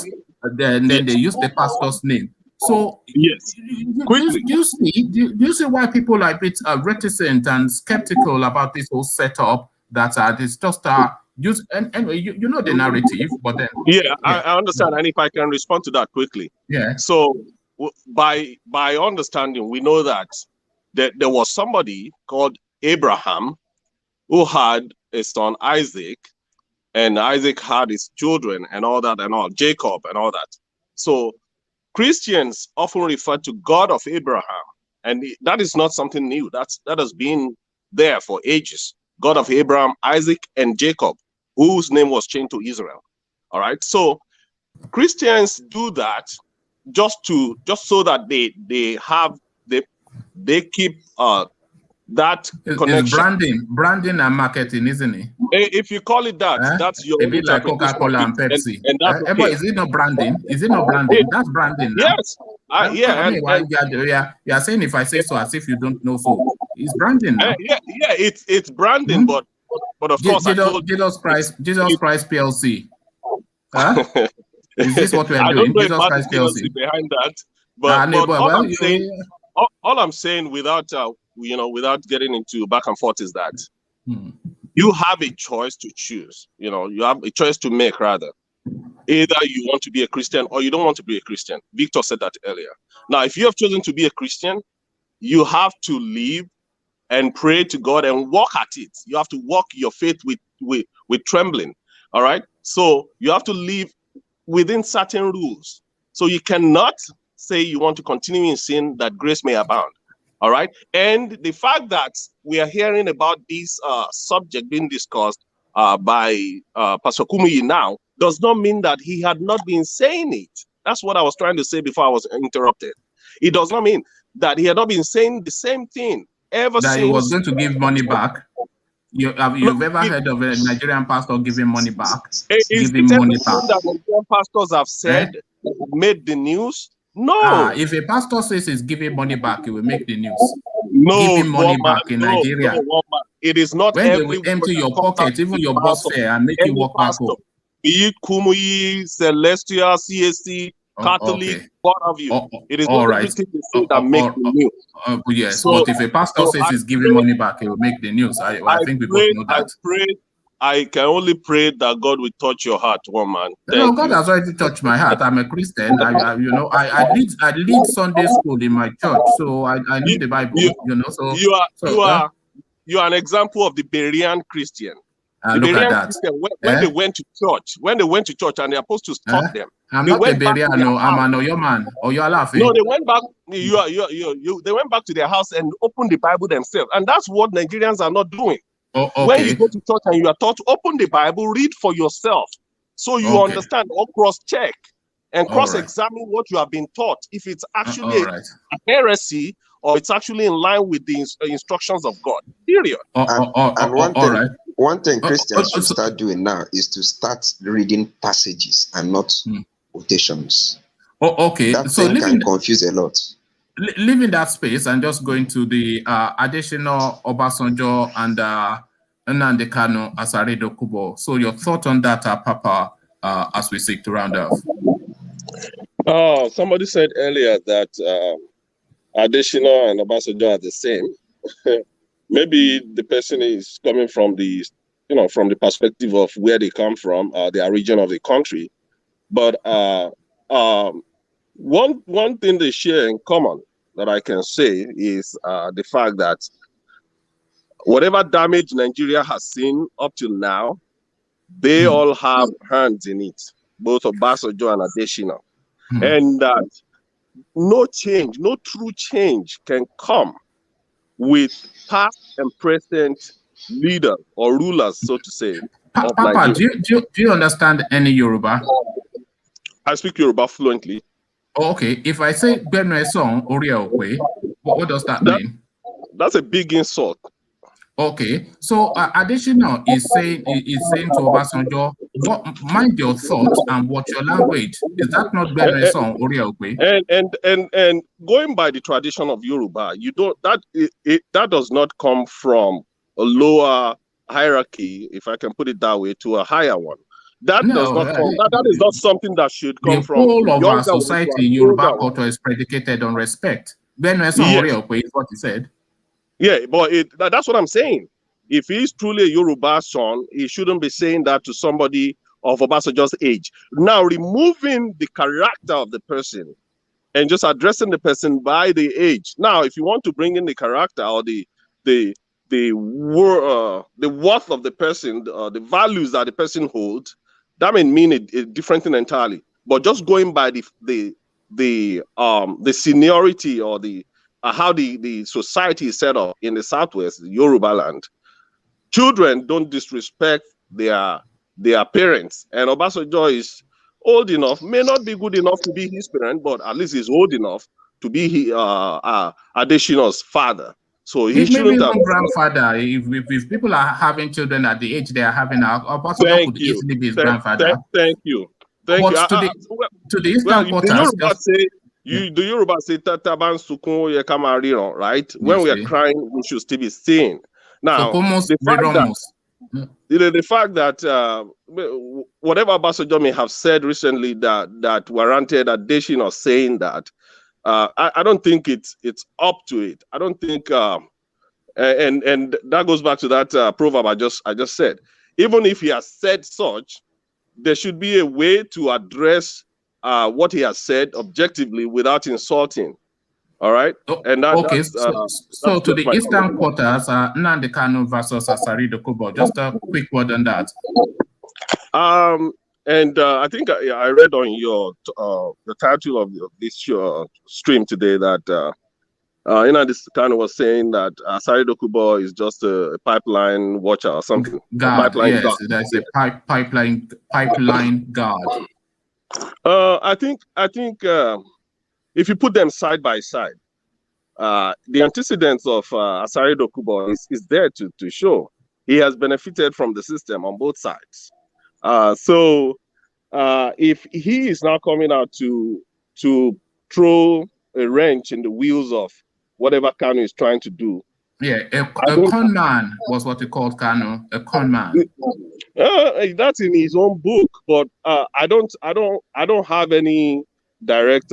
then they use the pastor's name. So yes, do you see why people are a bit reticent and skeptical about this whole setup that it's just anyway, you know the narrative, but then I understand, and if I can respond to that quickly. So by understanding, we know that there was somebody called Abraham who had a son Isaac, and Isaac had his children and all that, and all Jacob and all that. So Christians often refer to God of Abraham, and that is not something new. That has been there for ages. God of Abraham, Isaac, and Jacob, whose name was changed to Israel. All right. So Christians do that just so that they keep that connection. It's branding and marketing, isn't it? If you call it that, that's your a bit like Coca-Cola and Pepsi. And that's okay. Is it not branding? Is it not branding? That's branding. Now. Yes. You are saying if I say so as if you don't know so. It's branding now. It's branding, but of course, Jesus Christ PLC. Huh? Is this what we are doing? Jesus Christ PLC behind that, but all I'm saying, without you know, without getting into back and forth, is that you have a choice to choose. You know, you have a choice to make, rather. Either you want to be a Christian or you don't want to be a Christian. Victor said that earlier. Now, if you have chosen to be a Christian, you have to live and pray to God and walk at it. You have to walk your faith with trembling. All right. So you have to live within certain rules. So you cannot say you want to continue in sin that grace may abound. All right. And the fact that we are hearing about this subject being discussed by Pastor Kumuyi now does not mean that he had not been saying it. That's what I was trying to say before I was interrupted. It does not mean that he had not been saying the same thing ever that since. he was going to give money back. You've ever heard of a Nigerian pastor giving money back? Giving money back. That Nigerian pastors have said made the news. No. If a pastor says he's giving money back, he will make the news. No, giving money back in Nigeria. It is not when every they will empty your pocket, even your bus fare, and make you walk back home. Be it Kumuyi, Celestial, CSC, Catholic, what have you. It is not everything they say that make the news. Yes, so, but if a pastor says he's giving money back, he will make the news. I think we both know that. I can only pray that God will touch your heart, one man. God has already touched my heart. I'm a Christian. I lead Sunday school in my church, so I need the Bible. So you are an example of the Berean Christian. The look Berean at that. Christian, when they went to church, and they're supposed to stop them. I'm not a Berean. No, I'm an Oyo man. Or you're laughing. No, they went back. They went back to their house and opened the Bible themselves, and that's what Nigerians are not doing. When you go to church and you are taught to open the Bible, read for yourself, so you understand, or cross-check and cross-examine what you have been taught. If it's actually a heresy or it's actually in line with the instructions of God. Period. One thing Christians should start doing now is to start reading passages and not quotations. That thing can confuse a lot. Leaving that space and just going to the Adesina, Obasanjo, and the Kanu, ASARI, Dokubo. So your thought on that, Papa, as we seek to round off. Somebody said earlier that Adesina and Obasanjo are the same. Maybe the person is coming from the, from the perspective of where they come from, their region of the country. But one thing they share in common that I can say is the fact that whatever damage Nigeria has seen up till now, they all have hands in it, both Obasanjo and Adesina. And that no change, no true change can come with past and present leaders or rulers, so to say. Papa, do you understand any Yoruba? I speak Yoruba fluently. Okay, if I say Benue song Oriokwe, what does that mean? That's a big insult. Okay, so Adesina is saying to Obasanjo, mind your thoughts and watch your language. Is that not Benue song Oriokwe? And going by the tradition of Yoruba, that does not come from a lower hierarchy, if I can put it that way, to a higher one. That is not something that should come from the whole of our society. Yoruba culture is predicated on respect. Benue song Oriokwe is what he said. Yeah, but that's what I'm saying. If he's truly a Yoruba son, he shouldn't be saying that to somebody of Obasanjo's age. Now, removing the character of the person and just addressing the person by the age. Now, if you want to bring in the character or the worth of the person, the values that the person holds, that may mean a different thing entirely. But just going by the seniority or the how the society is set up in the Southwest, Yoruba land, children don't disrespect their parents. And Obasanjo is old enough, may not be good enough to be his parent, but at least he's old enough to be Adesina's father. So he shouldn't have grandfather. If people are having children at the age they are having, Obasanjo could easily be his grandfather. Thank you. To the Eastern quarters. The Yoruba say "Tataban sukun ye kamariran," right? When we are crying, we should still be seeing. Now, the fact that whatever Obasanjo may have said recently that warranted Adesina saying that, I don't think it's up to it. I don't think And that goes back to that proverb I just said. Even if he has said such, there should be a way to address what he has said objectively without insulting. All right. And okay. that's, so that's to the Eastern comment. quarters, Nnamdi Kanu versus ASARI Dokubo. Just a quick word on that. And I think I read on your the title of this stream today that this kind of was saying that ASARI Dokubo is just a pipeline watcher or something. Guard, yes, there's a pipeline guard. I think if you put them side by side, the antecedents of ASARI Dokubo is there to show he has benefited from the system on both sides. So if he is now coming out to throw a wrench in the wheels of whatever Kanu is trying to do. Yeah, a con man was what he called Kanu, a con man. That's in his own book, but I don't have any direct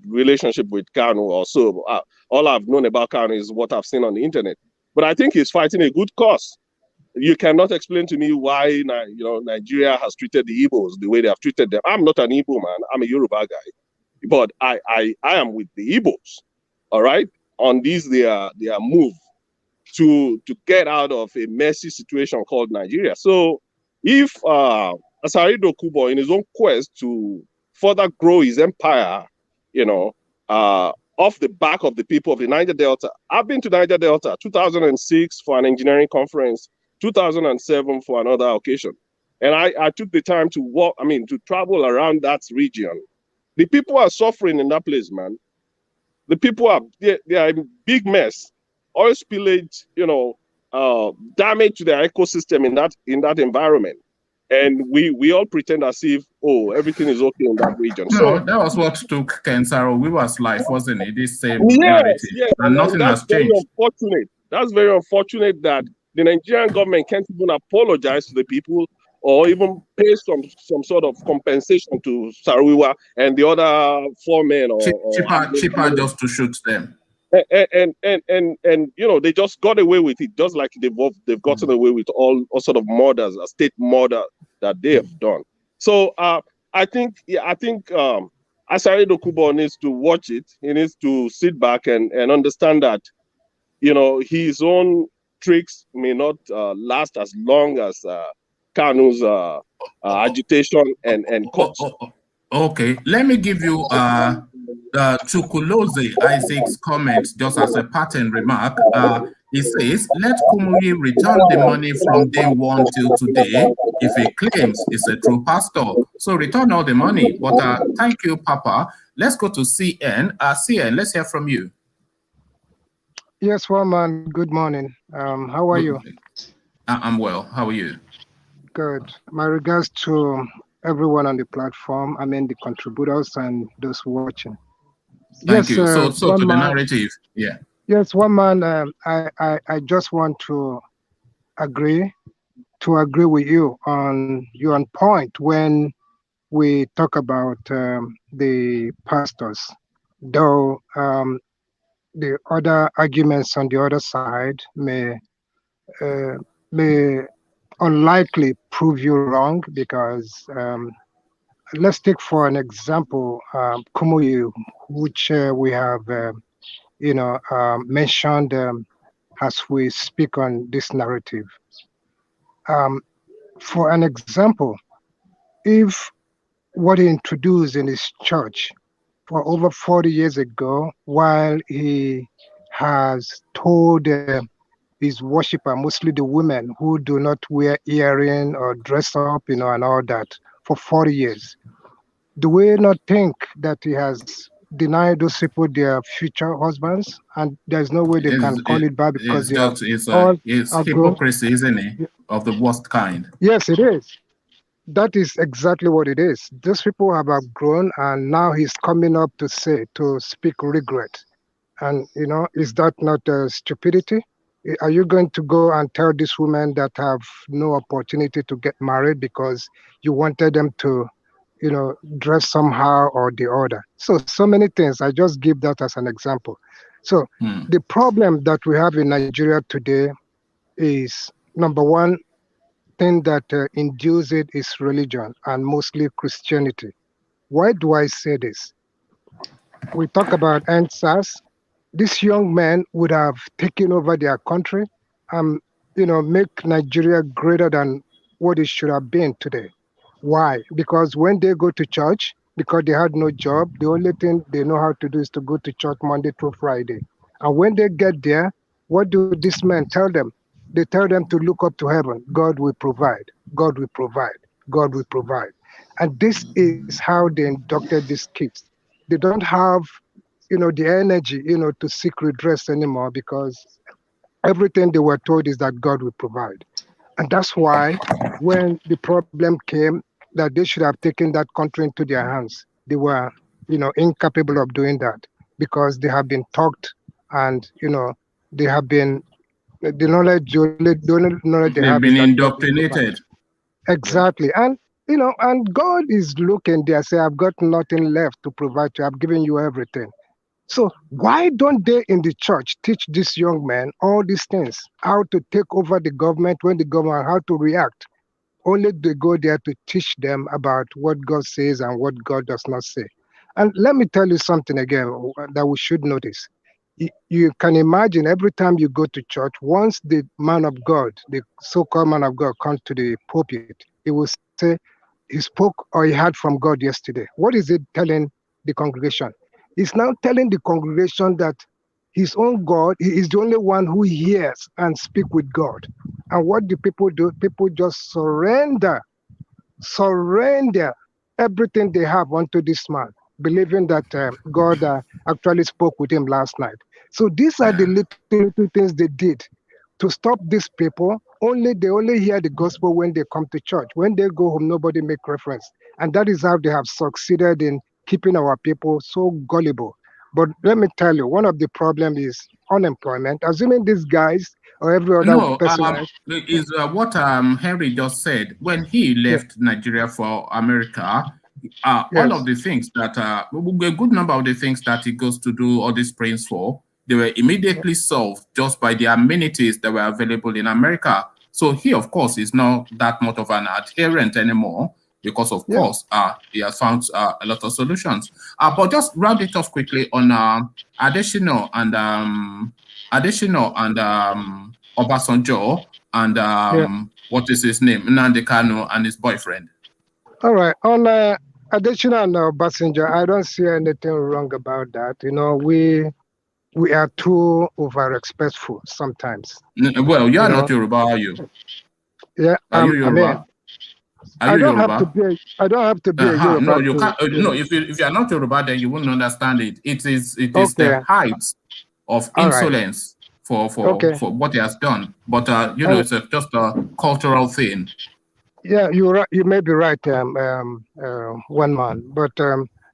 relationship with Kanu or so. All I've known about Kanu is what I've seen on the internet. But I think he's fighting a good cause. You cannot explain to me why Nigeria has treated the Igbos the way they have treated them. I'm not an Igbo man. I'm a Yoruba guy, but I am with the Igbos. All right, on their move to get out of a messy situation called Nigeria. So if ASARI Dokubo, in his own quest to further grow his empire, off the back of the people of the Niger Delta. I've been to Niger Delta 2006 for an engineering conference, 2007 for another occasion. And I took the time to travel around that region. The people are suffering in that place, man. The people they are in big mess. Oil spillage, damage to their ecosystem in that environment. And we all pretend as if, everything is okay in that region. No, so that was what took Ken Saro-Wiwa's life, wasn't it? This same narrative. Yes, and nothing has changed. Unfortunate. That's very unfortunate that the Nigerian government can't even apologize to the people or even pay some sort of compensation to Saro-Wiwa and the other 4 men. Cheaper just to shoot them. And they just got away with it, just like they've gotten away with all sort of murders, state murder that they have done. So I think ASARI Dokubo needs to watch it. He needs to sit back and understand that his own tricks may not last as long as Kanu's agitation and cost. Okay, let me give you Chukwuloze Isaac's comment just as a pattern remark. He says, let Kumuyi return the money from day one till today if he claims he's a true pastor. So return all the money. But thank you, Papa. Let's go to CN. CN, let's hear from you. Yes, man. Good morning. How are you? I'm well. How are you? Good. My regards to everyone on the platform, the contributors and those watching. Thank you. So to the narrative, yeah. Yes, man. I just want to agree with you on your point when we talk about the pastors. Though the other arguments on the other side may unlikely prove you wrong, because let's take for an example Kumuyi, which we have mentioned as we speak on this narrative. For an example, if what he introduced in his church for over 40 years ago, while he has told his worshiper, mostly the women who do not wear earring or dress up, and all that, for 40 years. Do we not think that he has denied those people their future husbands, and there's no way they can call it back because it's hypocrisy, isn't it, of the worst kind? Yes, it is. That is exactly what it is. Those people have outgrown, and now he's coming up to speak regret. And, is that not stupidity? Are you going to go and tell these women that have no opportunity to get married because you wanted them to, dress somehow or the other? So many things. I just give that as an example. So the problem that we have in Nigeria today is, number one thing that induces it is religion, and mostly Christianity. Why do I say this? We talk about answers. These young men would have taken over their country and, make Nigeria greater than what it should have been today. Why? Because when they go to church, because they had no job, the only thing they know how to do is to go to church Monday through Friday. And when they get there, what do these men tell them? They tell them to look up to heaven. God will provide. God will provide. God will provide. And this is how they inducted these kids. They don't have, the energy, to seek redress anymore, because everything they were told is that God will provide. And that's why when the problem came that they should have taken that country into their hands, they were, incapable of doing that, because they have been talked, and, they have been, the only knowledge they have They've is been that God will provide. indoctrinated. Exactly. And God is looking there, say, I've got nothing left to provide you. I've given you everything. So why don't they in the church teach these young men all these things, how to take over the government, when the government, how to react? Only they go there to teach them about what God says and what God does not say. And let me tell you something again that we should notice. You can imagine every time you go to church, once the man of God, the so-called man of God, comes to the pulpit, he will say he spoke or he heard from God yesterday. What is it telling the congregation? He's now telling the congregation that his own God, he is the only one who hears and speak with God. And what do? People just surrender everything they have onto this man, believing that God actually spoke with him last night. So these are the little things they did to stop these people. They only hear the gospel when they come to church. When they go home, nobody make reference. And that is how they have succeeded in keeping our people so gullible. But let me tell you, one of the problems is unemployment. Assuming these guys or every other No, person, is what Henry just said. When he yeah, left Nigeria for America, all yes, of the things that a good number of the things that he goes to do all these prayers for, they were immediately solved just by the amenities that were available in America. So he, of course, is not that much of an adherent anymore, because of yeah, course he has found a lot of solutions. But just round it off quickly on Adesina and Obasanjo and yeah. what is his name, Nnamdi Kanu and his boyfriend. All right. On Adesina and Obasanjo, I don't see anything wrong about that. We are too over-respectful sometimes. Well, you You are not know, Yoruba, are you? yeah. Are you I mean, Yoruba? Are I you don't have to Yoruba? be. I don't have to be a No, Yoruba you to. can't. No, if you are not Yoruba, then you wouldn't understand it. It is the Okay. height of All right. insolence for Okay. what he has done. But And it's just a cultural thing. yeah, you're right. You may be right, one man. But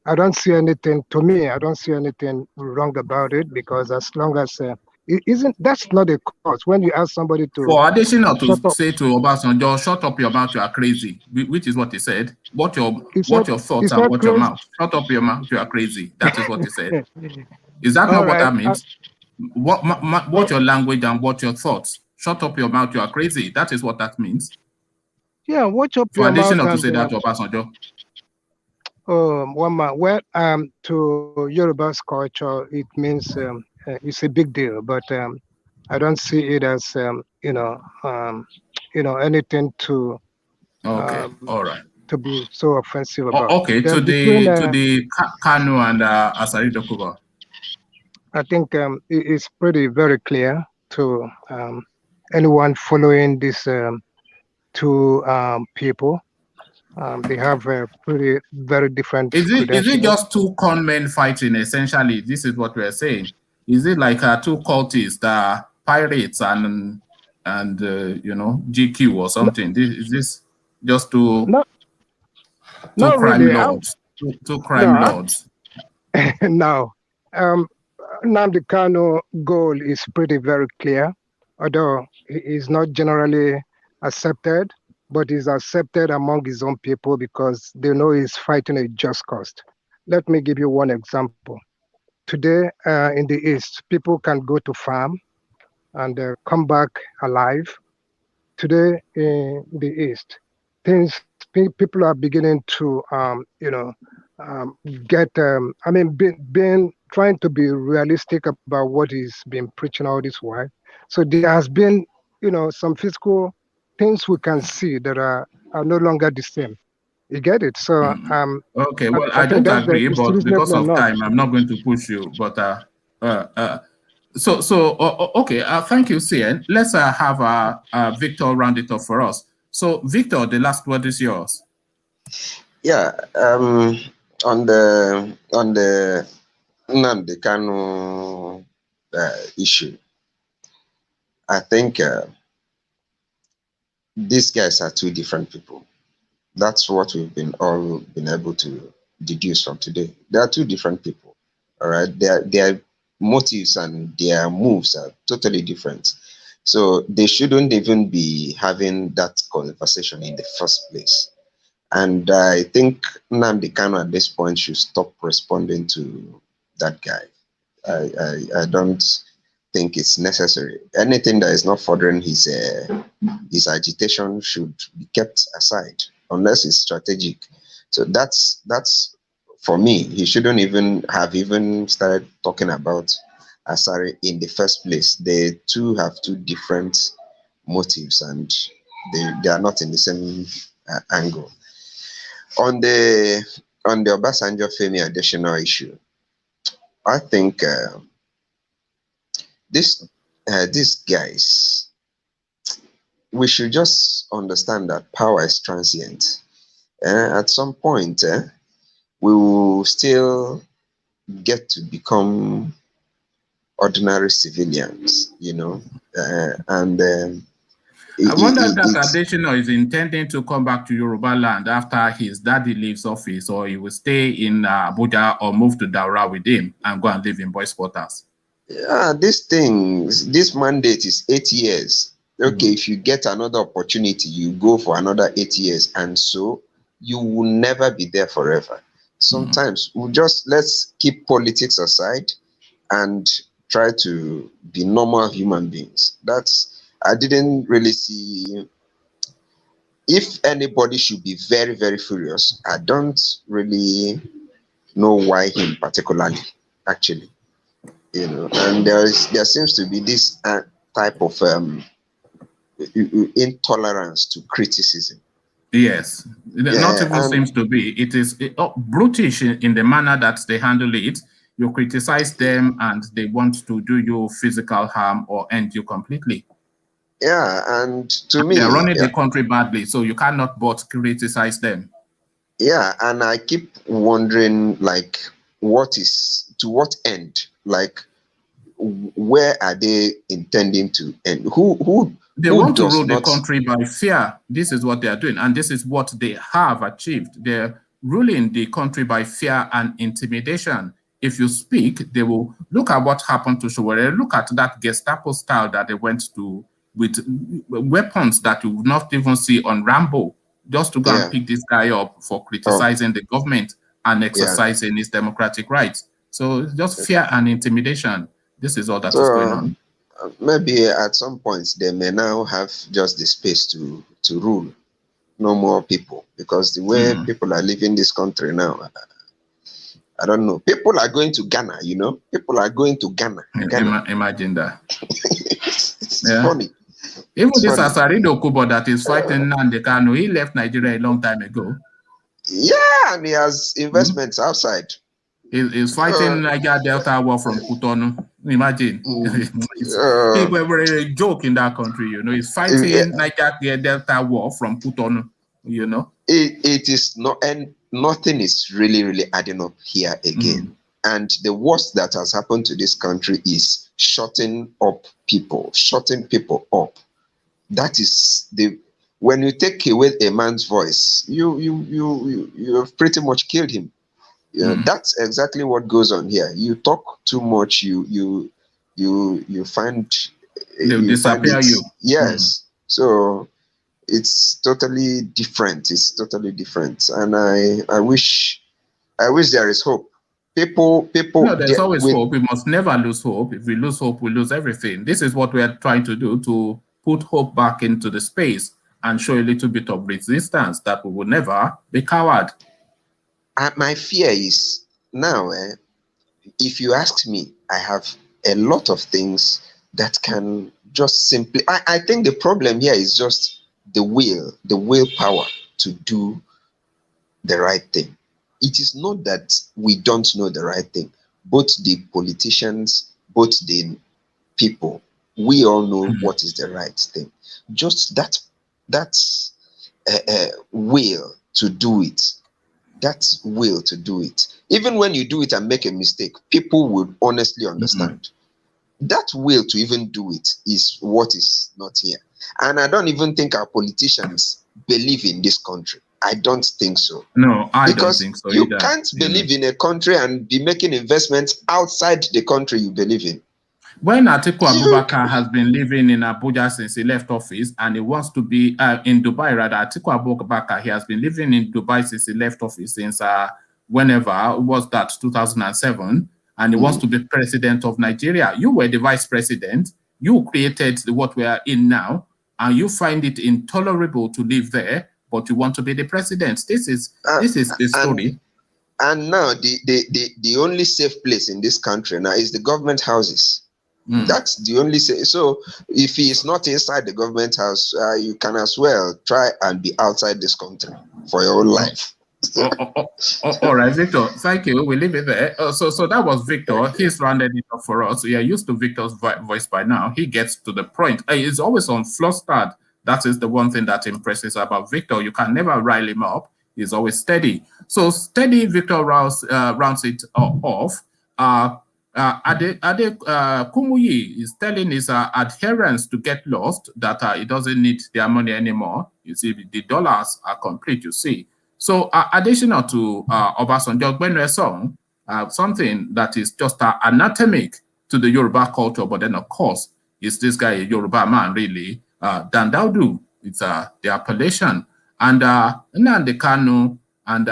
I don't see anything. To me, I don't see anything wrong about it, because as long as it isn't, that's not a cause. When you ask somebody to For Adesina shut to up, say to Obasanjo, "Shut up your mouth, you are crazy," which is what he said. What your he thoughts and said what your crazy. mouth? Shut up your mouth, you are crazy. That is what he said. Is that All not what right. that means? What your language and what your thoughts? Shut up your mouth, you are crazy. That is what that means. Yeah, watch up For your mouth Adesina to and say that to Obasanjo. one man. Well, to Yoruba's culture, it means it's a big deal, but I don't see it as anything Okay, um, all right. to be so offensive about. Okay, Then between, to the Kanu and ASARI Dokubo. I think it's pretty very clear to anyone following these two people. They have pretty very different Is it credentials. just two con men fighting essentially? This is what we're saying. Is it like two cultists, pirates and GQ or No, something? Is this just two not two not crime really. lords? Two No, crime lords. no. Um, Nnamdi Kanu goal is pretty very clear, although he is not generally accepted, but is accepted among his own people because they know he's fighting a just cause. Let me give you one example. today in the East, people can go to farm and come back alive. Today in the East, people are beginning to, get. I mean, being trying to be realistic about what is being preaching all this while. So there has been, some physical things we can see that are no longer the same. You get it? So okay, well, I I think don't that's agree, it's but because reasonable of enough. time, I'm not going to push you. But okay, thank you, CN. Let's have Victor round it up for us. So, Victor, the last word is yours. Yeah, on the Nnamdi Kanu issue, I think these guys are two different people. That's what we've all been able to deduce from today. They are two different people. All right, their motives and their moves are totally different. So they shouldn't even be having that conversation in the first place. And I think Nnamdi Kanu at this point should stop responding to that guy. I don't think it's necessary. Anything that is not furthering his agitation should be kept aside unless it's strategic. So that's for me. He shouldn't even have started talking about ASARI in the first place. They two have two different motives and they are not in the same angle. On the Obasanjo FEMI additional issue, I think these guys, we should just understand that power is transient. At some point, we will still get to become ordinary civilians, and I wonder if that Adesina is intending to come back to Yoruba land after his daddy leaves office, or he will stay in Abuja or move to Daura with him and go and live in boys' quarters. Yeah, this mandate is 8 years. Okay, if you get another opportunity, you go for another 8 years, and so you will never be there forever. Sometimes let's keep politics aside and try to be normal human beings. I didn't really see if anybody should be very, very furious. I don't really know why him particularly, actually. And there seems to be this type of intolerance to criticism. Yes, not even seems to be. It is brutish in the manner that they handle it. You criticize them and they want to do you physical harm or end you completely. Yeah, and to me, they're running the country badly, so you cannot but criticize them. Yeah, and I keep wondering, like, to what end? Like, where are they intending to end? They want to rule the country by fear. This is what they are doing, and this is what they have achieved. They're ruling the country by fear and intimidation. If you speak, they will look at what happened to Showore. Look at that Gestapo style that they went to with weapons that you would not even see on Rambo, just to go and pick this guy up for criticizing the government and exercising his democratic rights. So just fear and intimidation. This is all that is going on. Maybe at some points they may now have just the space to rule, no more people, because the way people are living this country now, I don't know. People are going to Ghana, People are going to Ghana. Imagine that. It's funny. Even this ASARI Dokubo that is fighting Nnamdi Kanu, he left Nigeria a long time ago. Yeah, and he has investments outside. He's fighting Niger Delta War from Cotonou. Imagine. People were a joke in that country, He's fighting Niger Delta War from Cotonou, It is not, and nothing is really, really adding up here again. And the worst that has happened to this country is shutting people up. That is when you take away a man's voice, you have pretty much killed him. That's exactly what goes on here. You talk too much, you find they'll disappear you. Yes. So it's totally different. And I wish there is hope. People. No, there's always hope. We must never lose hope. If we lose hope, we lose everything. This is what we are trying to do, to put hope back into the space and show a little bit of resistance, that we will never be coward. My fear is now, if you ask me, I have a lot of things that can just simply, I think the problem here is just the willpower to do the right thing. It is not that we don't know the right thing. Both the politicians, both the people, we all know what is the right thing. Just that's will to do it. That will to do it. Even when you do it and make a mistake, people would honestly understand. That will to even do it is what is not here. And I don't even think our politicians believe in this country. I don't think so. No, I don't because think so you either. Can't believe in a country and be making investments outside the country you believe in. When Atiku Abubakar has been living in Abuja since he left office, and he wants to be in Dubai, rather, Atiku Abubakar, he has been living in Dubai since he left office, since whenever was that, 2007, and he wants to be president of Nigeria. You were the vice president. You created what we are in now, and you find it intolerable to live there, but you want to be the president. This is the story. And now the only safe place in this country now is the government houses. That's the only safe. So if he is not inside the government house, you can as well try and be outside this country for your own life. All right, Victor, thank you. We leave it there. So that was Victor. He's rounded it up for us. We are used to Victor's voice by now. He gets to the point. He's always on flustered. That is the one thing that impresses about Victor. You can never rile him up. He's always steady. So steady Victor rounds it off. Kumuyi is telling his adherents to get lost, that he doesn't need their money anymore. You see, the dollars are complete, you see. So additional to Obasanjo song, something that is just anatomic to the Yoruba culture, but then of course, is this guy a Yoruba man really? Dan Daudu, it's the appellation. And Nnamdi Kanu and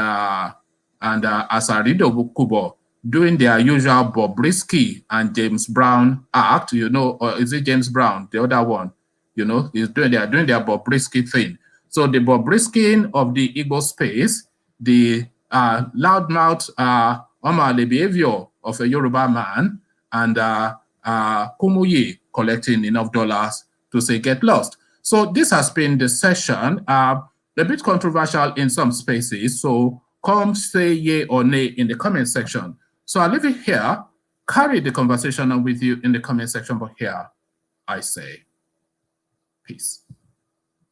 ASARI Dokubo doing their usual Bobrisky and James Brown act, you know, or is it James Brown, the other one? You know, they are doing their Bobrisky thing. So the Bobrisky of the Igbo space, the loudmouth Omale behavior of a Yoruba man, and Kumuyi collecting enough dollars to say get lost. So this has been the session, a bit controversial in some spaces. So come say yay or nay in the comment section. So I'll leave it here, carry the conversation on with you in the comment section, but here I say peace.